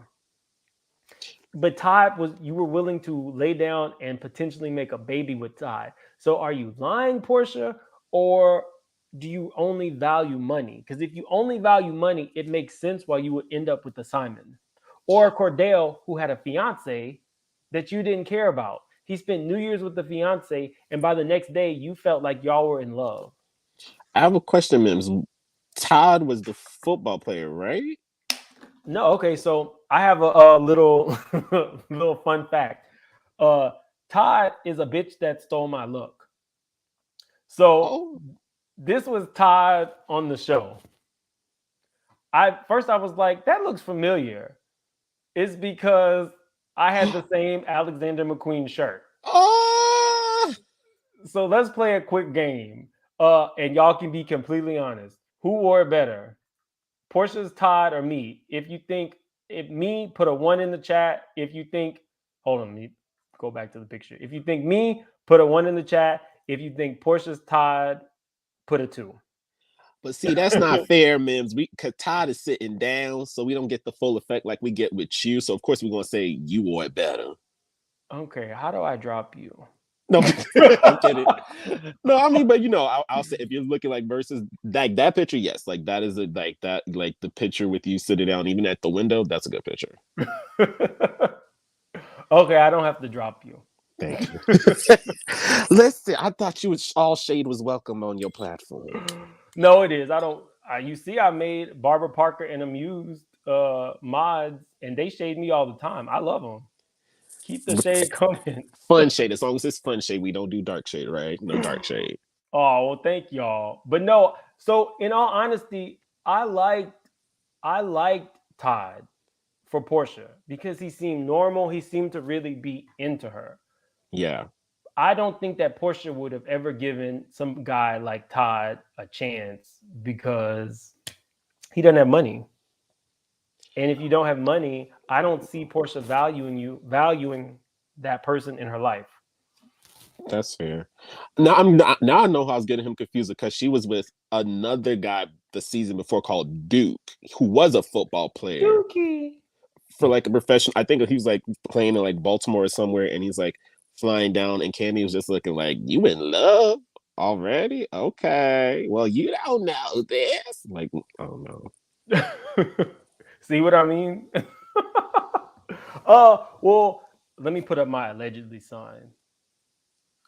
But Todd you were willing to lay down and potentially make a baby with Todd. So are you lying, Porsha, or do you only value money? Because if you only value money, it makes sense why you would end up with the Simon. Or Kordell, who had a fiance that you didn't care about. He spent New Year's with the fiance, and by the next day, you felt like y'all were in love. I have a question, Mims. Todd was the football player, right? No, okay. So I have a little little fun fact. Todd is a bitch that stole my look. So this was Todd on the show. I was like, that looks familiar. It's because I had the same Alexander McQueen shirt. So let's play a quick game. And y'all can be completely honest. Who wore it better? Porsha's Todd or me? If me, put a 1 in the chat. If you think, hold on, me go back to the picture. If you think me, put a 1 in the chat. If you think Porsha's Todd, put a 2. But see, that's not fair, Mims. Because Todd is sitting down, so we don't get the full effect like we get with you. So of course we're gonna say you wore it better. Okay, how do I drop you? No, I'm kidding. No, I mean, but I'll say if you're looking like versus like that picture, yes, like that is like the picture with you sitting down, even at the window. That's a good picture. Okay, I don't have to drop you. Thank you. Listen, I thought all shade was welcome on your platform. No, it is. I don't. You see, I made Barbara Parker and Amused mods, and they shade me all the time. I love them. Keep the shade coming. Fun shade. As long as it's fun shade, we don't do dark shade, right? No dark shade. Oh, well, thank y'all. But no, so in all honesty, I liked I liked Todd for Porsha because he seemed normal. He seemed to really be into her. Yeah. I don't think that Porsha would have ever given some guy like Todd a chance because he doesn't have money. And if you don't have money, I don't see Porsha valuing that person in her life. That's fair. Now I know how I was getting him confused because she was with another guy the season before called Duke, who was a football player Dookie. for like a professional. I think he was like playing in like Baltimore or somewhere, and he's like flying down, and Candy was just looking like, "You in love already? Okay, well you don't know this." Like, I don't know. See what I mean? Well, let me put up my allegedly sign.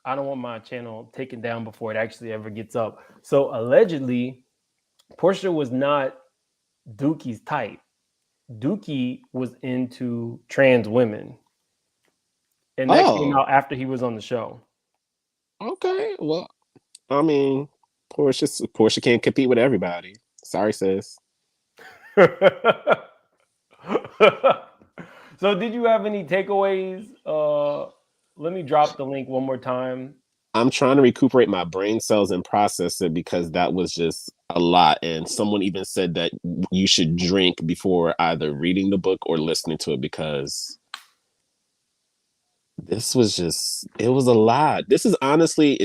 I don't want my channel taken down before it actually ever gets up. So allegedly, Porsha was not Dookie's type. Dookie was into trans women. And that came Oh, out after he was on the show. okay. Well, I mean, Portia can't compete with everybody. Sorry, sis. So did you have any takeaways? Let me drop the link one more time. I'm trying to recuperate my brain cells and process it because that was just a lot. And someone even said that you should drink before either reading the book or listening to it because this was just, it was a lot. This is honestly,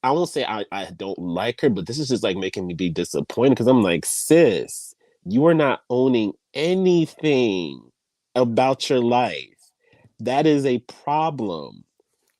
I won't say I don't like her, but this is just like making me be disappointed because I'm like, sis, you are not owning anything about your life. That is a problem.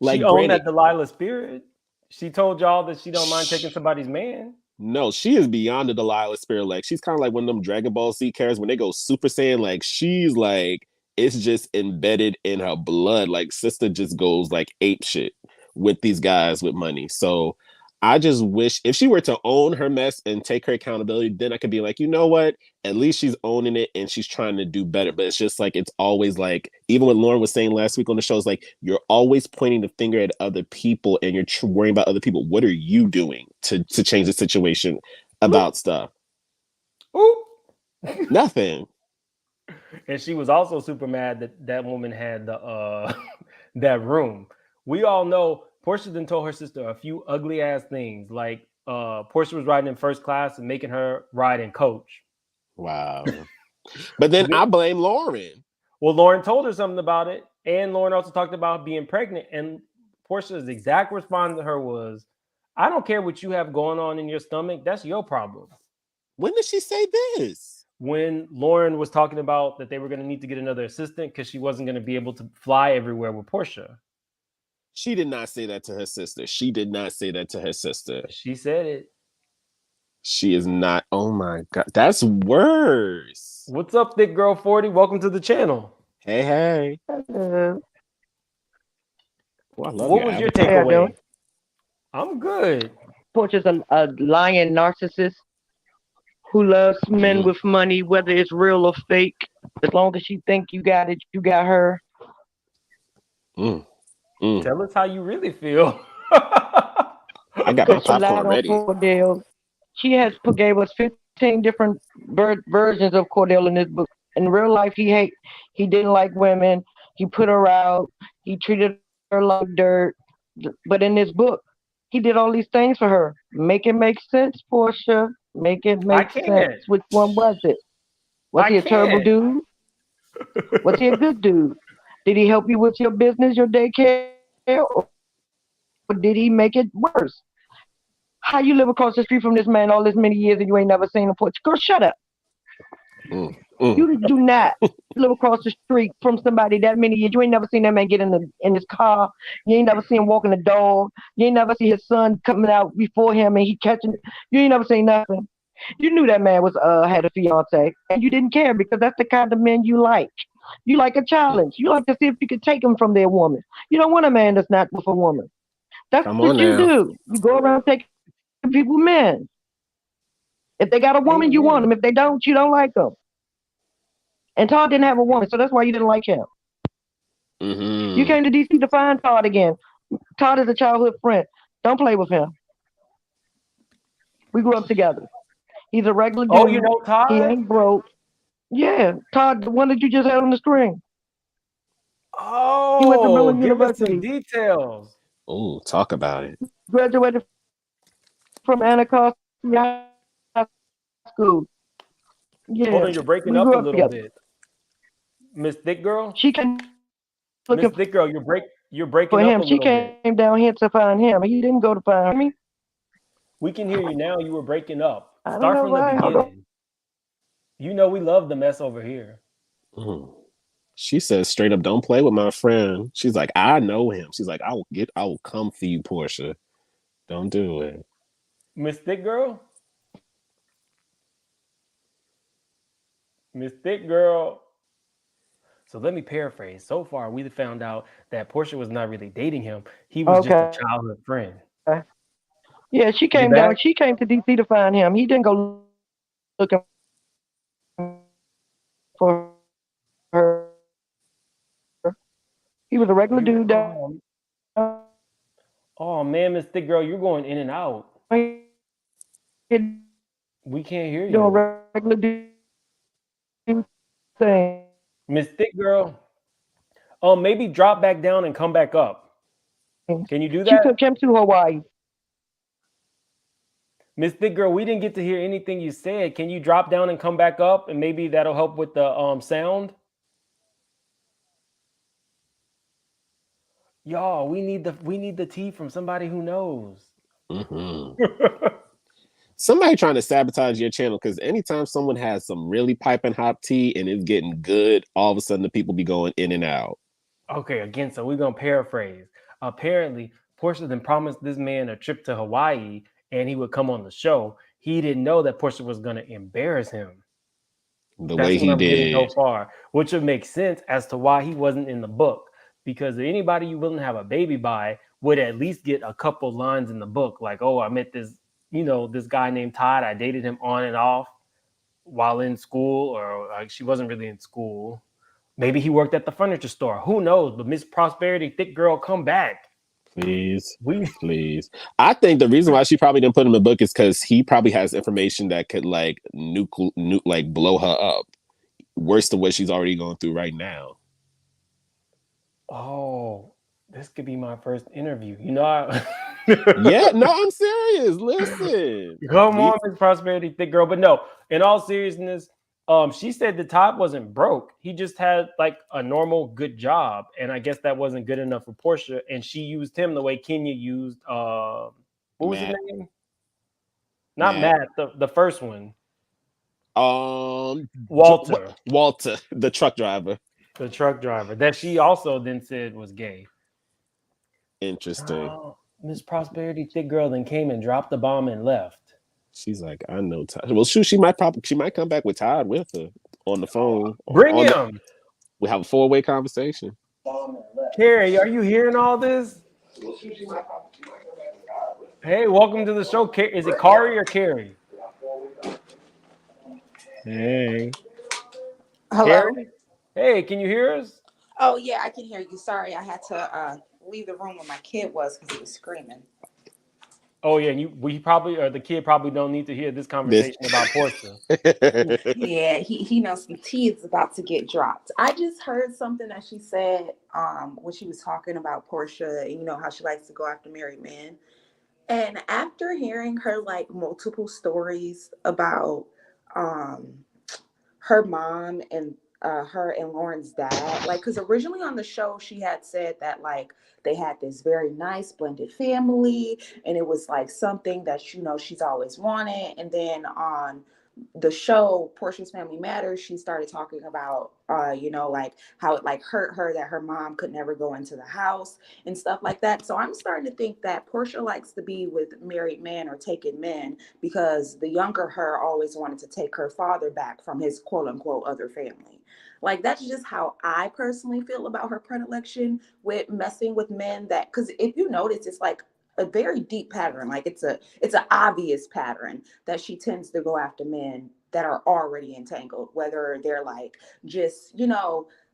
She Like, owned granted, that Delilah spirit. She told y'all that she don't mind taking somebody's man. no, she is beyond the Delilah spirit. Like, she's kind of like one of them Dragon Ball Z characters when they go Super Saiyan. Like, she's like, it's just embedded in her blood. Like, sister just goes like ape shit with these guys with money. So I just wish if she were to own her mess and take her accountability, then I could be like, you know what? At least she's owning it and she's trying to do better. But it's just like it's always like, even what Lauren was saying last week on the show, is like you're always pointing the finger at other people and you're worrying about other people. What are you doing to change the situation about stuff? Ooh. Nothing. And she was also super mad that that woman had the that room. We all know Portia then told her sister a few ugly ass things, like Portia was riding in first class and making her ride in coach. Wow. But then I blame Lauren. Well, Lauren told her something about it, and Lauren also talked about being pregnant. And Portia's exact response to her was, "I don't care what you have going on in your stomach. That's your problem." When did she say this? When Lauren was talking about that they were going to need to get another assistant because she wasn't going to be able to fly everywhere with Porsha. She did not say that to her sister. She did not say that to her sister. She said it. She is not. Oh my God. That's worse. What's up, Thick Girl 40? Welcome to the channel. Hey, hey. Hello. Oh, I love What was your How y'all takeaway? doing? I'm good. Portia's a lying narcissist who loves men with money, whether it's real or fake. As long as she think you got it, you got her. Tell us how you really feel. I got my Because she lied popcorn on ready. Kordell. She gave us 15 different versions of Kordell in this book. In real life, he didn't like women. He put her out. He treated her like dirt. But in this book, he did all these things for her. Make it make sense, Porsha. Make it make sense. Which one was it? Was he a terrible dude? Was he a good dude? Did he help you with your business, your daycare? Or did he make it worse? How you live across the street from this man all this many years and you ain't never seen him Porsha? Girl, shut up. You do not live across the street from somebody that many years. You ain't never seen that man get in his car. You ain't never seen him walking the dog. You ain't never see his son coming out before him and he catching. You ain't never seen nothing. You knew that man was had a fiance and you didn't care because that's the kind of men you like. You like a challenge. You like to see if you could take him from their woman. You don't want a man that's not with a woman. That's what you do. You go around taking people men. If they got a woman, you want them. If they don't, you don't like them. And Todd didn't have a woman, so that's why you didn't like him. You came to DC to find Todd again. Todd is a childhood friend. Don't play with him. We grew up together. He's a regular Oh, you dude. know He Todd? ain't broke. Yeah, Todd, the one that you just had on the screen. He went to Oh, Miller give us some University. details. Oh, talk about it. Graduated from Anacostia School. Yeah, Hold on, you're breaking we up grew a up little together. bit. Miss Thick Girl? She came Miss looking Thick Girl, you're breaking for up a him. She little bit. came down here to find him. He didn't go to find me. We can hear you now. You were breaking up. I don't Start know from the why. Hold on. beginning. You know we love the mess over here. Mm. She says straight up, don't play with my friend. She's like, I know him. She's like, I will come for you, Porsha. Don't do it. Miss Thick Girl? Miss Thick Girl. So let me paraphrase. So far, we found out that Porsha was not really dating him. He was just a Okay. childhood friend. Yeah, she You came down. back? She came to DC to find him. He didn't go looking for her. He was a regular You dude down oh man, Miss Thick Girl, you're going in and out. here We can't hear doing you. regular dude thing. Miss Thick Girl, maybe drop back down and come back up. Can you do She that? took him to Hawaii. Miss Thick Girl, we didn't get to hear anything you said. Can you drop down and come back up, and maybe that'll help with the sound? Y'all, we need the tea from somebody who knows. Mm-hmm. Somebody trying to sabotage your channel, because anytime someone has some really piping hot tea and it's getting good, all of a sudden the people be going in and out. Okay, again, so we're gonna paraphrase. Apparently, Porsha then promised this man a trip to Hawaii and he would come on the show. He didn't know that Porsha was gonna embarrass him. The That's way what he I'm getting so did. far, which would make sense as to why he wasn't in the book. Because anybody you willing to have a baby by would at least get a couple lines in the book, like, "Oh, I met this, this guy named Todd. I dated him on and off while in school, or she wasn't really in school. Maybe he worked at the furniture store. Who knows? But Miss Prosperity, Thick Girl, come back. Please. We Please. I think the reason why she probably didn't put him in the book is because he probably has information that could like like blow her up. Worse than what she's already going through right now. Oh, this could be my first interview. Yeah, no, I'm serious. Listen. Come on, Miss Prosperity, Thick Girl. But no, in all seriousness, she said the Todd wasn't broke. He just had like a normal good job. And I guess that wasn't good enough for Porsha. And she used him the way Kenya used what was his Matt. name? Not Matt, the first one. Walter. Walter, the truck driver. The truck driver. That she also then said was gay. Interesting. Miss Prosperity, Thick Girl, then came and dropped the bomb and left. She's like, I know Todd. Well, shoot, she might come back with Todd with her on the phone. Bring him. We have a 4-way conversation. Carrie, are you hearing all this? Hey, welcome to the show. Is it Kari or Carrie? Hey. Hello? Carrie? Hey, can you hear us? Oh, yeah, I can hear you. Sorry, I had to leave the room where my kid was because he was screaming. Oh, yeah, the kid probably don't need to hear this conversation about Porsha. Yeah, he knows some tea is about to get dropped. I just heard something that she said when she was talking about Porsha, and you know how she likes to go after married men. And after hearing her like multiple stories about her mom and her and Lauren's dad, like, because originally on the show she had said that like they had this very nice blended family and it was like something that she's always wanted. And then on the show Portia's Family Matters, she started talking about like how it like hurt her that her mom could never go into the house and stuff like that. So I'm starting to think that Porsha likes to be with married men or taken men because the younger her always wanted to take her father back from his quote unquote other family. Like, that's just how I personally feel about her predilection with messing with men. That because if you notice, it's like a very deep pattern. Like it's an obvious pattern that she tends to go after men that are already entangled, whether they're like just,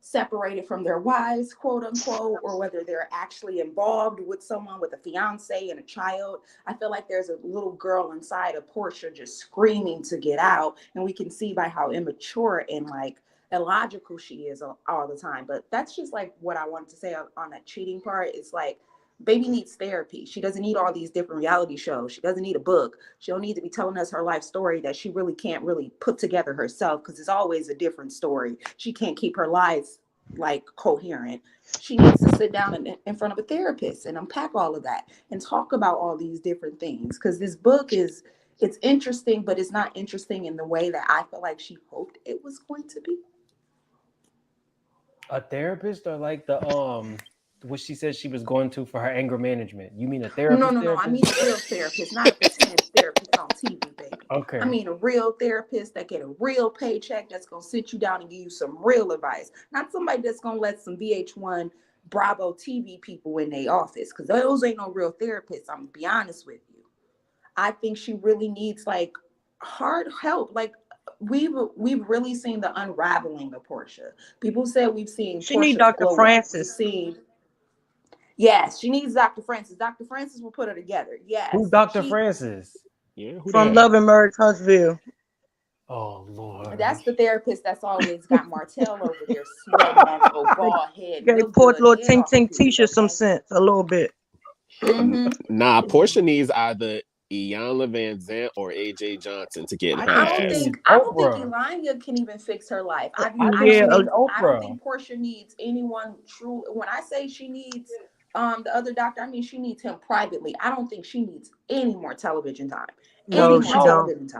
separated from their wives, quote unquote, or whether they're actually involved with someone with a fiance and a child. I feel like there's a little girl inside of Porsha just screaming to get out. And we can see by how immature and like illogical she is all the time. But that's just like what I wanted to say on that cheating part. It's like, baby needs therapy. She doesn't need all these different reality shows. She doesn't need a book. She don't need to be telling us her life story that she really can't really put together herself, because it's always a different story. She can't keep her lies like coherent. She needs to sit down in front of a therapist and unpack all of that and talk about all these different things, because this book it's interesting, but it's not interesting in the way that I feel like she hoped it was going to be. A therapist, or like the what she said she was going to for her anger management? You mean a therapist? No. I mean a real therapist, not a pretend therapist on TV, baby. Okay. I mean a real therapist that get a real paycheck, that's gonna sit you down and give you some real advice, not somebody that's gonna let some VH1 Bravo TV people in their office, because those ain't no real therapists. I'm gonna be honest with you. I think she really needs like hard help. Like we've really seen the unraveling of Porsha. People said we've seen She need Porsha's Dr. glow up. Francis. We've seen. Yes, she needs Dr. Francis. Dr. Francis will put her together. Yes. Who's Dr. Francis? Yeah, From Love and Marriage Huntsville. Oh Lord. That's the therapist that's always got Martell over there sweating on her bald head. Gave poor little Tink Tink Tisha some sense, a little bit. Mm-hmm. Nah, Porsha needs either Iyanla Van Zant or AJ Johnson to get her I ass. don't think Elanya can even fix her life. I don't think Porsha needs anyone true. When I say she needs the other doctor, I mean she needs him privately. I don't think she needs any more television time. No, she don't.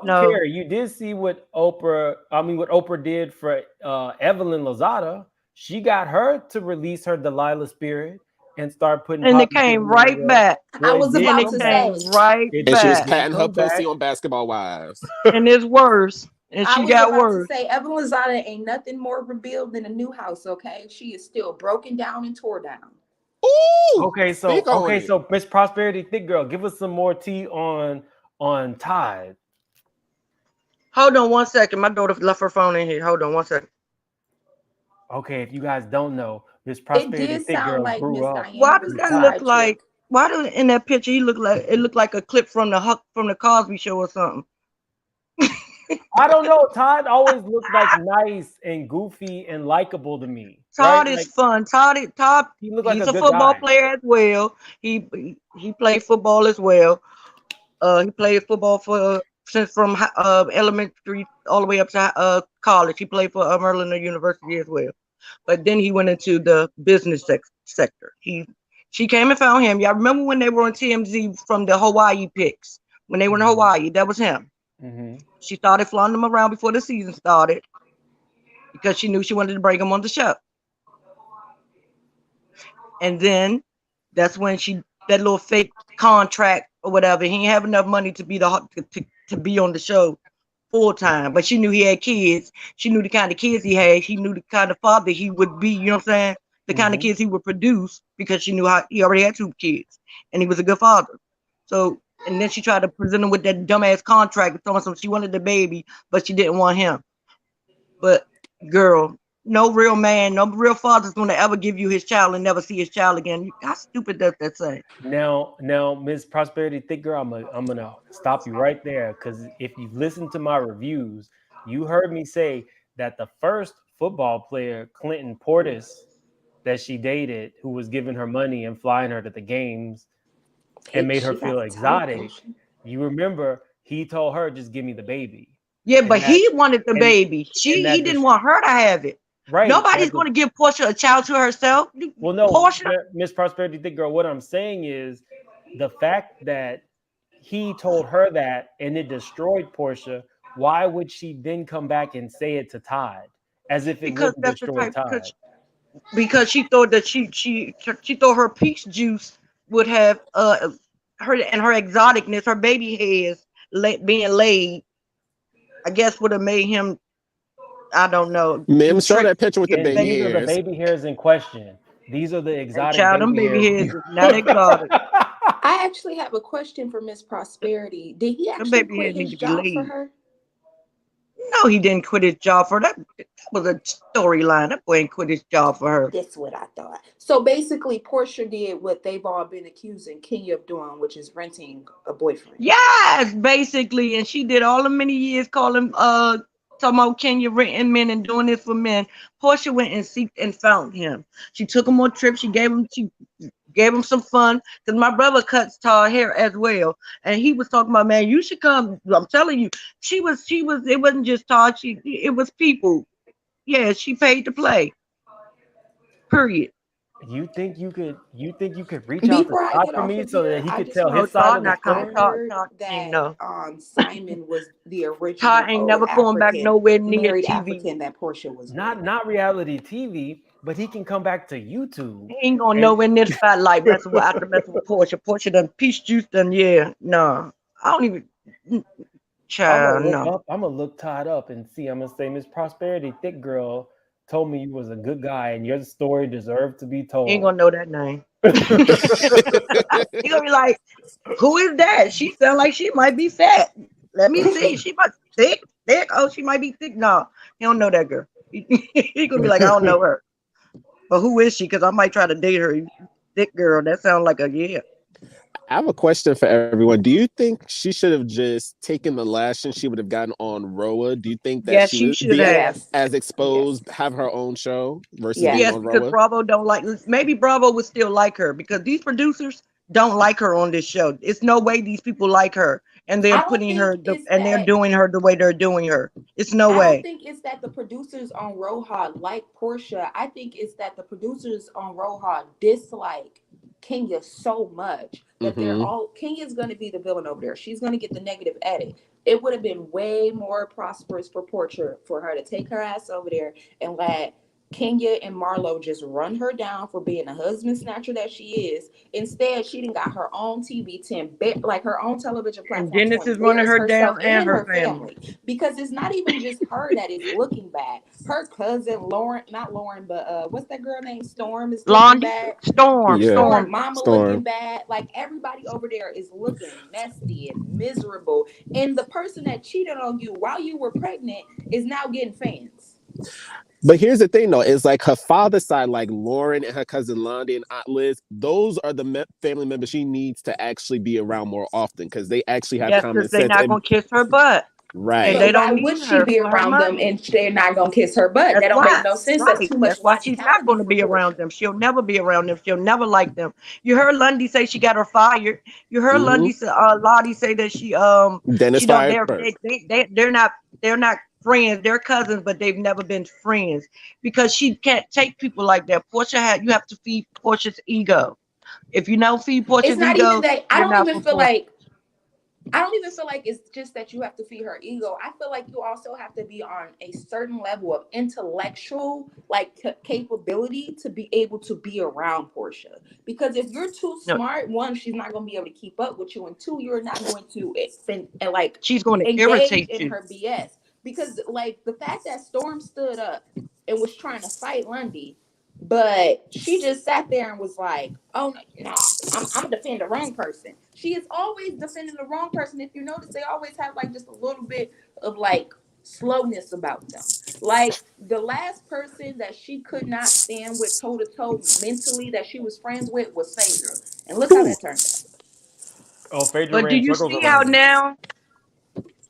Carrie, you did see what Oprah did for Evelyn Lozada. She got her to release her Delilah spirit and start putting. And it came right back. I was about to say right back. And she was patting her pussy on Basketball Wives. And it's worse. And she got worse. To say Evelyn Lozada ain't nothing more revealed than a new house. Okay, she is still broken down and tore down. Ooh. Okay, so Miss Prosperity Thick Girl, give us some more tea on Tide. Hold on 1 second. My daughter left her phone in here. Hold on 1 second. Okay, if you guys don't know, Miss Prosperity Thick Girl like grew up. Why does that look like? Why does in that picture he look like a clip from the Cosby Show or something? I don't know. Todd always looked like nice and goofy and likable to me. Todd is fun. Todd. He looked like he's a football player as well. He played football as well. He played football since from elementary all the way up to college. He played for Maryland University as well. But then he went into the business sector. She came and found him. Y'all remember when they were on TMZ from the Hawaii picks? When they were in Hawaii, that was him. Mm-hmm. She started flying him around before the season started because she knew she wanted to bring him on the show. And then that's when that little fake contract or whatever. He didn't have enough money to be to be on the show full time, but she knew he had kids. She knew the kind of kids he had. She knew the kind of father he would be. You know what I'm saying? The kind of kids he would produce, because she knew how he already had 2 kids and he was a good father. So, and then she tried to present him with that dumbass contract. So she wanted the baby, but she didn't want him. But girl, no real man, no real father's going to ever give you his child and never see his child again. How stupid does that say? Now, Miss Prosperity Thick Girl, I'm gonna stop you right there, because if you've listened to my reviews, you heard me say that the first football player, Clinton Portis, that she dated, who was giving her money and flying her to the games and made her feel exotic. You remember he told her, just give me the baby. Yeah, but he wanted the baby. He didn't want her to have it. Right. Nobody's going to give Porsha a child to herself. Well, no, Porsha. Miss Prosperity Thick Girl, what I'm saying is the fact that he told her that and it destroyed Porsha, why would she then come back and say it to Todd as if it wouldn't destroy Todd? Because she thought that she thought her peach juice would have her and her exoticness, her baby hairs being laid, I guess would have made him. I don't know. Mim, show that picture with the baby these hairs. These are the baby hairs in question. These are the exotic baby hairs. Not exotic. I actually have a question for Miss Prosperity. Did he actually quit his job for her? No, he didn't quit his job for that. That was a storyline. That boy ain't quit his job for her. That's what I thought. So basically, Portia did what they've all been accusing Kenya of doing, which is renting a boyfriend. Yes, basically. And she did all the many years calling talking about Kenya renting men and doing this for men. Portia went and seeked and found him. She took him on trips. She gave him some fun. Because my brother cuts tall hair as well. And he was talking about, man, you should come. I'm telling you, it wasn't just tall, it was people. Yeah, she paid to play. Period. You think you could reach out to Before I Todd get for off me of so that here, he I could just tell want No, to his side Todd of the say not I coming. story? heard Todd ain't that no. Simon was the Todd original ain't old never going back African, nowhere near married TV. African that Portia was with. Not reality TV, but he can come back to YouTube He ain't going and nowhere near spotlight messing with Portia. Portia done peach juice done, yeah. No. I don't even child, no. I'm gonna look Todd up and see. I'm gonna say Miss Prosperity Thick Girl told me you was a good guy and your story deserved to be He ain't told. gonna know that name. He gonna be like, who is that? She sound like she might be fat. Let me see. She might thick, thick. Oh, she might be thick. No, he don't know that girl. He gonna be like, I don't know her. But who is she? Because I might try to date her. Thick girl. That sounds like a yeah. I have a question for everyone. Do you think she should have just taken the lashing she would have gotten on rhoa? Do you think that Yes, she she would should be have. Yes. as Yes. exposed, have her own show versus being Yes. Yes, on because rhoa? Bravo don't like. Maybe Bravo would still like her because these producers don't like her on this show. It's no way these people like her, and they're I don't putting her think it's and they're that doing her the way they're doing her. It's no I don't way. think it's that the producers on Roja like Portia. I think it's that the producers on Roja dislike Kenya so much that they're Mm-hmm. all Kenya's going to be the villain over there. She's going to get the negative edit. It would have been way more prosperous for Portia for her to take her ass over there and let Kenya and Marlo just run her down for being a husband snatcher that she is. Instead, she done got her own TV to like her own television And platform to Dennis is running embarrass her herself down and and her her family. family. Because it's not even just her that is looking bad. Her cousin Lauren, not Lauren, but what's that girl named Storm is looking Londi, bad. Yeah. Storm, Storm. mama looking Storm. bad. Like everybody over there is looking messy and miserable. And the person that cheated on you while you were pregnant is now getting fans. But here's the thing, though, is like her father's side, like Lauren and her cousin Londi and Aunt Liz, those are the family members she needs to actually be around more often because they actually have Yes, because common they're sense. not And gonna kiss her butt, and right. they But why don't would need she her be for her around them money. and they're not gonna kiss her butt? That's That don't make why, no sense. That's right? too much That's why she's not watchability going to for be Portia. around them. She'll never be around them. She'll never like them. You heard Lundy say she got her fired. You heard Mm-hmm. Lundy say, Lottie say that Dennis she don't fired her. they're not friends. They're cousins, but they've never been friends because she can't take people like that. You have to feed Portia's ego. If you don't feed It's Portia's not even ego, that. I you're don't not even for feel Portia. like I don't even feel like it's just that you have to feed her ego. I feel like you also have to be on a certain level of intellectual like capability to be able to be around Portia. Because if you're too No, smart, one, she's not going to be able to keep up with you, and two, you're not going to like she's going to engage irritate in you. her BS. Because like the fact that Storm stood up and was trying to fight Lundy, but she just sat there and was like, "Oh no, I'm defending the wrong person." She is always defending the wrong person. If you notice, they always have like just a little bit of like slowness about them. Like the last person that she could not stand with toe to toe mentally that she was friends with was Phaedra, and look how Whew. that turned out. Oh, Phaedra But do ran you circles see how around me. now?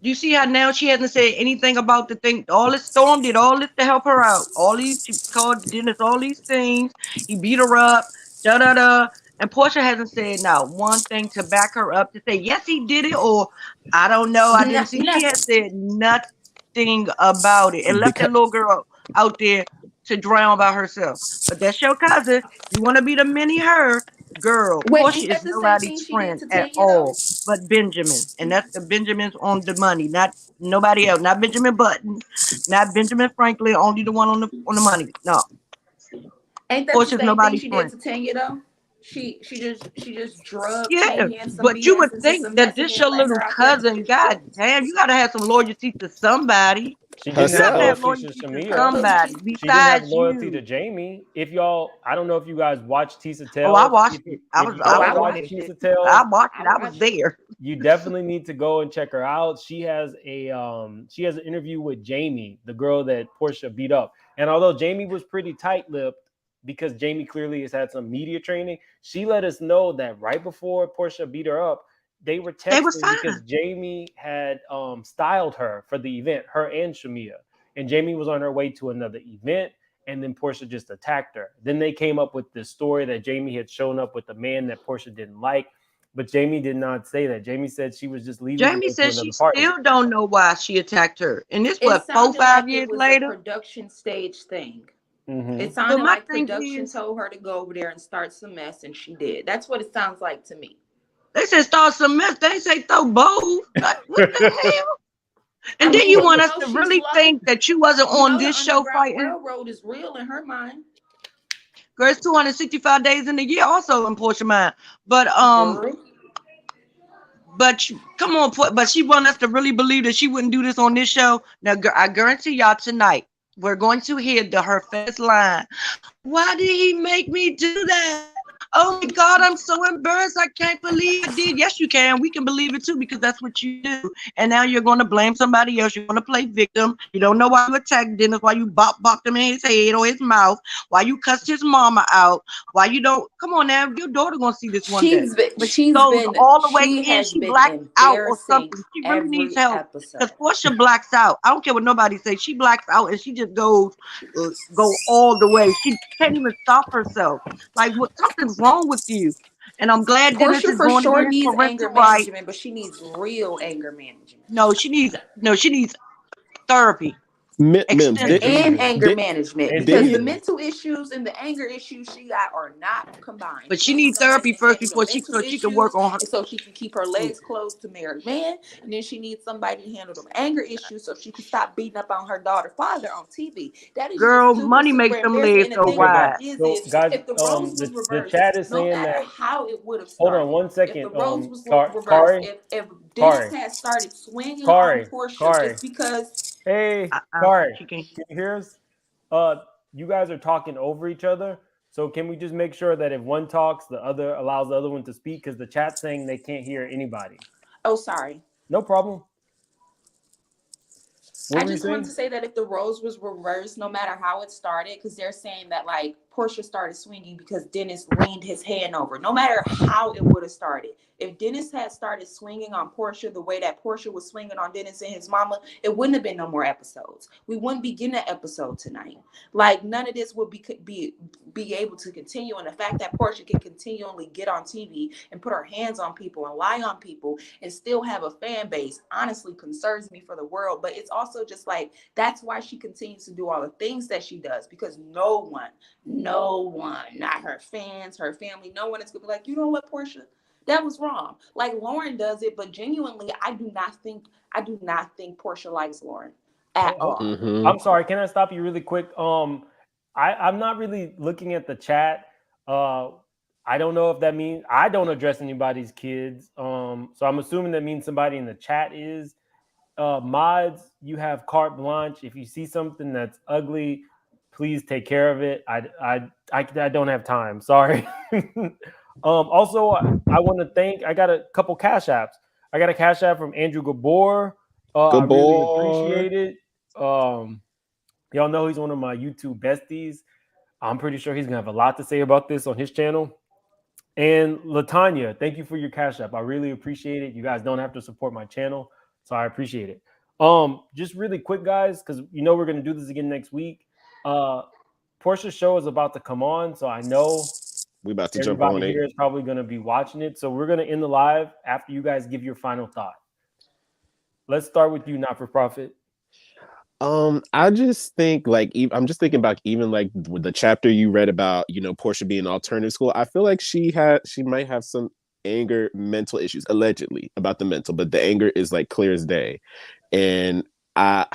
You see how now she hasn't said anything about the thing. All this Storm did all this to help her out. All these she called Dennis all these things. He beat her up. Da da da. And Portia hasn't said now one thing to back her up to say yes he did it or I don't know I didn't see. She has Nothing. said nothing about it and left that Because little girl out there to drown by herself. But that's your cousin. You want to be the mini her girl. Wait, ain't Portia is that the same nobody's thing she did friend to at Tanya though? all but Benjamin, and that's the Benjamins on the money, not nobody else, not Benjamin Button, not Benjamin Franklin, only the one on the money. No, Ain't that the Portia's same thing nobody's she did friend. to Tanya though? She just drugged Yeah, Tanya and some but you BS would into think some that mess and this then your let little her out there to cousin. get God killed. damn, you gotta have some loyalty to somebody. She didn't You have have to have herself. loyalty to loyalty to Shamia. somebody She didn't have besides loyalty to you. Jamie. If y'all, I don't know if you guys watch Tisa Oh, I Tells. watched If it. if you Oh, I don't was I on watch this watched shit. it. Tisa I Tells, watched it. I I was watched it. there. You definitely need to go and check her out. She has an interview with Jamie, the girl that Porsha beat up. And although Jamie was pretty tight-lipped because Jamie clearly has had some media training, she let us know that right before Porsha beat her up, they were texting because Jamie had styled her for the event, her and Shamia. And Jamie was on her way to another event, and then Porsha just attacked her. Then they came up with this story that Jamie had shown up with a man that Porsha didn't like. But Jamie did not say that. Jamie said she was just leaving. Jamie said she still don't know why she attacked her. And this was 4-5 years later. A production stage thing. Mm-hmm. It sounded like production told her to go over there and start some mess, and she did. That's what it sounds like to me. They said start some mess. They say throw bowls. Like, what the hell? And then you want us to really think that you wasn't on this show fighting? Railroad is real in her mind. Girl, it's 265 days in a year, also in Porsha mind. But come on, but she want us to really believe that she wouldn't do this on this show. Now, I guarantee y'all tonight we're going to hear her first line. Why did he make me do that? Oh my God, I'm so embarrassed. I can't believe I did. Yes, you can. We can believe it too, because that's what you do. And now you're going to blame somebody else. You're going to play victim. You don't know why you attacked Dennis, why you bopped him in his head or his mouth, why you cussed his mama out, why you don't. Come on now, your daughter going to see this one day. But she's been all the way in. She blacked out or something. She really needs help. Because Porsha blacks out. I don't care what nobody says. She blacks out and she just go all the way. She can't even stop herself. Like, something's wrong with you. And I'm glad Dennis is going to needs anger management, but she needs real anger management. No, she needs therapy. And anger management, because the mental issues and the anger issues she got are not combined. But she needs therapy first before she can work on her, so she can keep her legs closed to married man, and then she needs somebody to handle them anger issues so she can stop beating up on her father on TV. That is girl, money makes them legs so wide. Guys, if the roles was reversed, the chat is saying no matter that how it would have started. Hold on 1 second. If the roles was reversed, if Dennis had started swinging on Porsha just because. Hey, Kari, can you hear us? You guys are talking over each other. So can we just make sure that if one talks, the other allows the other one to speak? Because the chat's saying they can't hear anybody. Oh, sorry. No problem. I just wanted to say that if the roles was reversed, no matter how it started, because they're saying that like Porsha started swinging because Dennis leaned his hand over. No matter how it would have started, if Dennis had started swinging on Porsha the way that Porsha was swinging on Dennis and his mama, it wouldn't have been no more episodes. We wouldn't be getting an episode tonight. Like none of this would be able to continue. And the fact that Porsha can continually get on TV and put her hands on people and lie on people and still have a fan base honestly concerns me for the world. But it's also just like that's why she continues to do all the things that she does, because no one, not her fans, her family, no one is gonna be like, you know what, Porsha, that was wrong. Like Lauren does it, but genuinely, I do not think Porsha likes Lauren at all. Mm-hmm. I'm sorry, can I stop you really quick? I'm not really looking at the chat. I don't know if that means I don't address anybody's kids. So I'm assuming that means somebody in the chat is. Mods, you have carte blanche. If you see something that's ugly, please take care of it. I don't have time. Sorry. Also, I want to thank. I got a couple cash apps. I got a cash app from Andrew Gabor. I really appreciate it. Y'all know he's one of my YouTube besties. I'm pretty sure he's gonna have a lot to say about this on his channel. And Latanya, thank you for your cash app. I really appreciate it. You guys don't have to support my channel, so I appreciate it. Just really quick, guys, because you know we're gonna do this again next week. Porsha's show is about to come on, so I know we about to jump on it. Everybody here is probably gonna be watching it, so we're gonna end the live after you guys give your final thought. Let's start with you, not for profit. I just think I'm just thinking about even like with the chapter you read about, you know, Porsha being alternative school. I feel like she might have some anger mental issues, allegedly, about the mental, but the anger is like clear as day. And I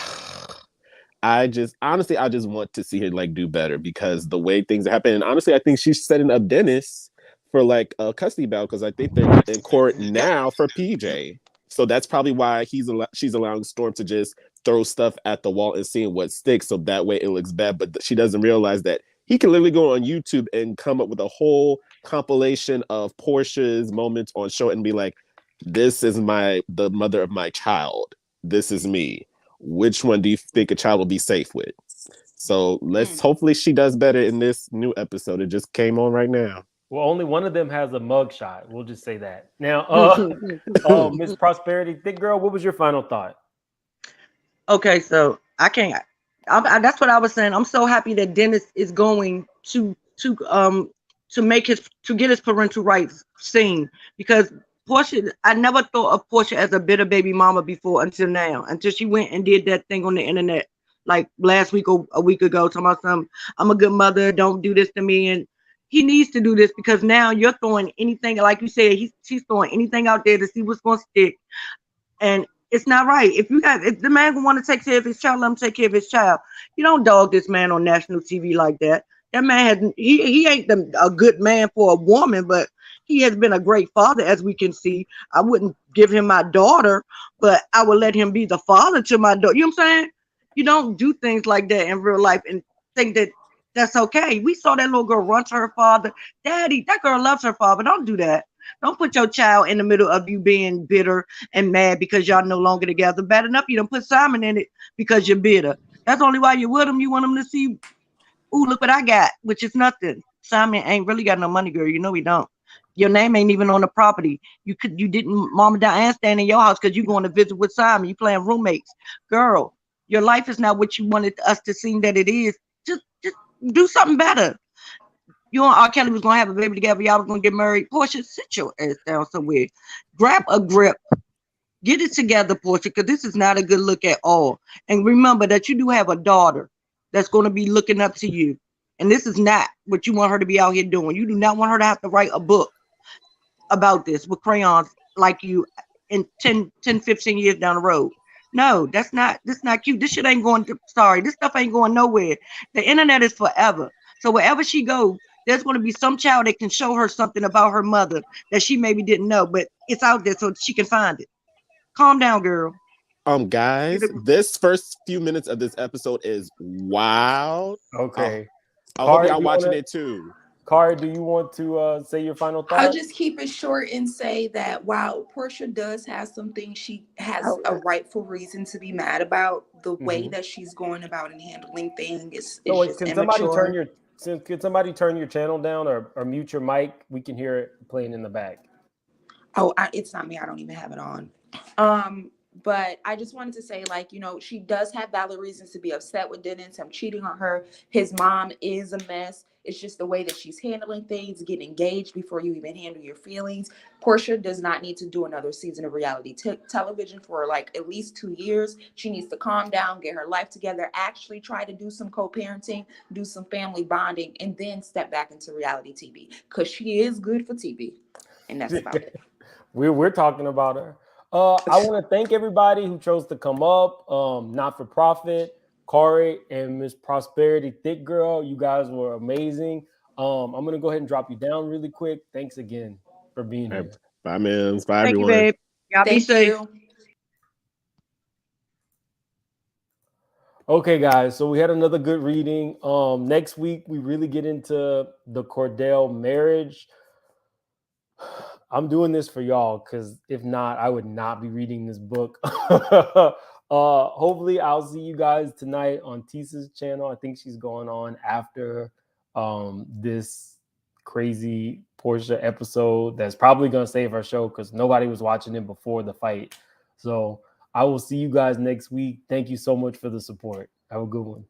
just want to see her like do better, because the way things happen, and honestly, I think she's setting up Dennis for like a custody battle, because I think they're in court now for PJ. So that's probably why she's allowing Storm to just throw stuff at the wall and seeing what sticks, so that way it looks bad. But she doesn't realize that he can literally go on YouTube and come up with a whole compilation of Porsha's moments on show and be like, This is the mother of my child. This is me. Which one do you think a child will be safe with? So hopefully she does better in this new episode. It just came on right now. Well, only one of them has a mug shot. We'll just say that. Now, Miss Prosperity, thick girl, what was your final thought? Okay, so I can't. That's what I was saying. I'm so happy that Dennis is going to get his parental rights seen, because Porsha, I never thought of Porsha as a bitter baby mama before until now, until she went and did that thing on the internet like last week or a week ago, talking about some, I'm a good mother, don't do this to me. And he needs to do this, because now you're throwing anything, like you said, she's throwing anything out there to see what's going to stick. And it's not right. If the man want to take care of his child, let him take care of his child. You don't dog this man on national TV like that. That man he ain't a good man for a woman, but he has been a great father, as we can see. I wouldn't give him my daughter, but I would let him be the father to my daughter. You know what I'm saying? You don't do things like that in real life and think that that's okay. We saw that little girl run to her father. Daddy, that girl loves her father. Don't do that. Don't put your child in the middle of you being bitter and mad because y'all no longer together. Bad enough you don't put Simon in it because you're bitter. That's only why you're with him. You want him to see, ooh, look what I got, which is nothing. Simon ain't really got no money, girl. You know he don't. Your name ain't even on the property. You didn't, Mama Diane stand in your house because you going to visit with Simon. You playing roommates. Girl, your life is not what you wanted us to seem that it is. Just do something better. You and R. Kelly was gonna have a baby together. Y'all was gonna get married. Porsha, sit your ass down somewhere. Grab a grip. Get it together, Porsha, because this is not a good look at all. And remember that you do have a daughter that's going to be looking up to you. And this is not what you want her to be out here doing. You do not want her to have to write a book about this with crayons like you in 10, 15 years down the road. No, that's not cute. This shit ain't going to, this stuff ain't going nowhere. The internet is forever. So wherever she goes, there's going to be some child that can show her something about her mother that she maybe didn't know, but it's out there so she can find it. Calm down, girl. Guys, this first few minutes of this episode is wild. Okay. I hope y'all watching it too. Kari, do you want to say your final thought? I'll just keep it short and say that while Porsha does have some things she has a rightful reason to be mad about, the way that she's going about and handling things is just immature. Can somebody turn your channel down or mute your mic? We can hear it playing in the back. Oh, it's not me. I don't even have it on. But I just wanted to say, like, she does have valid reasons to be upset with Dennis. I'm cheating on her. His mom is a mess. It's just the way that she's handling things. Get engaged before you even handle your feelings. Porsha does not need to do another season of reality television for like at least 2 years. She needs to calm down, get her life together, actually try to do some co-parenting, do some family bonding, and then step back into reality TV, because she is good for TV. And that's about it. We're talking about her. I want to thank everybody who chose to come up. Not for profit, Kari and Miss Prosperity, thick girl. You guys were amazing. I'm gonna go ahead and drop you down really quick. Thanks again for being here. Bye, man. Bye, Thank everyone. you, babe. Y'all be safe. Okay, guys. So we had another good reading. Next week we really get into the Kordell marriage. I'm doing this for y'all because if not, I would not be reading this book. Hopefully, I'll see you guys tonight on Tisa's channel. I think she's going on after this crazy Porsha episode that's probably going to save our show because nobody was watching it before the fight. So I will see you guys next week. Thank you so much for the support. Have a good one.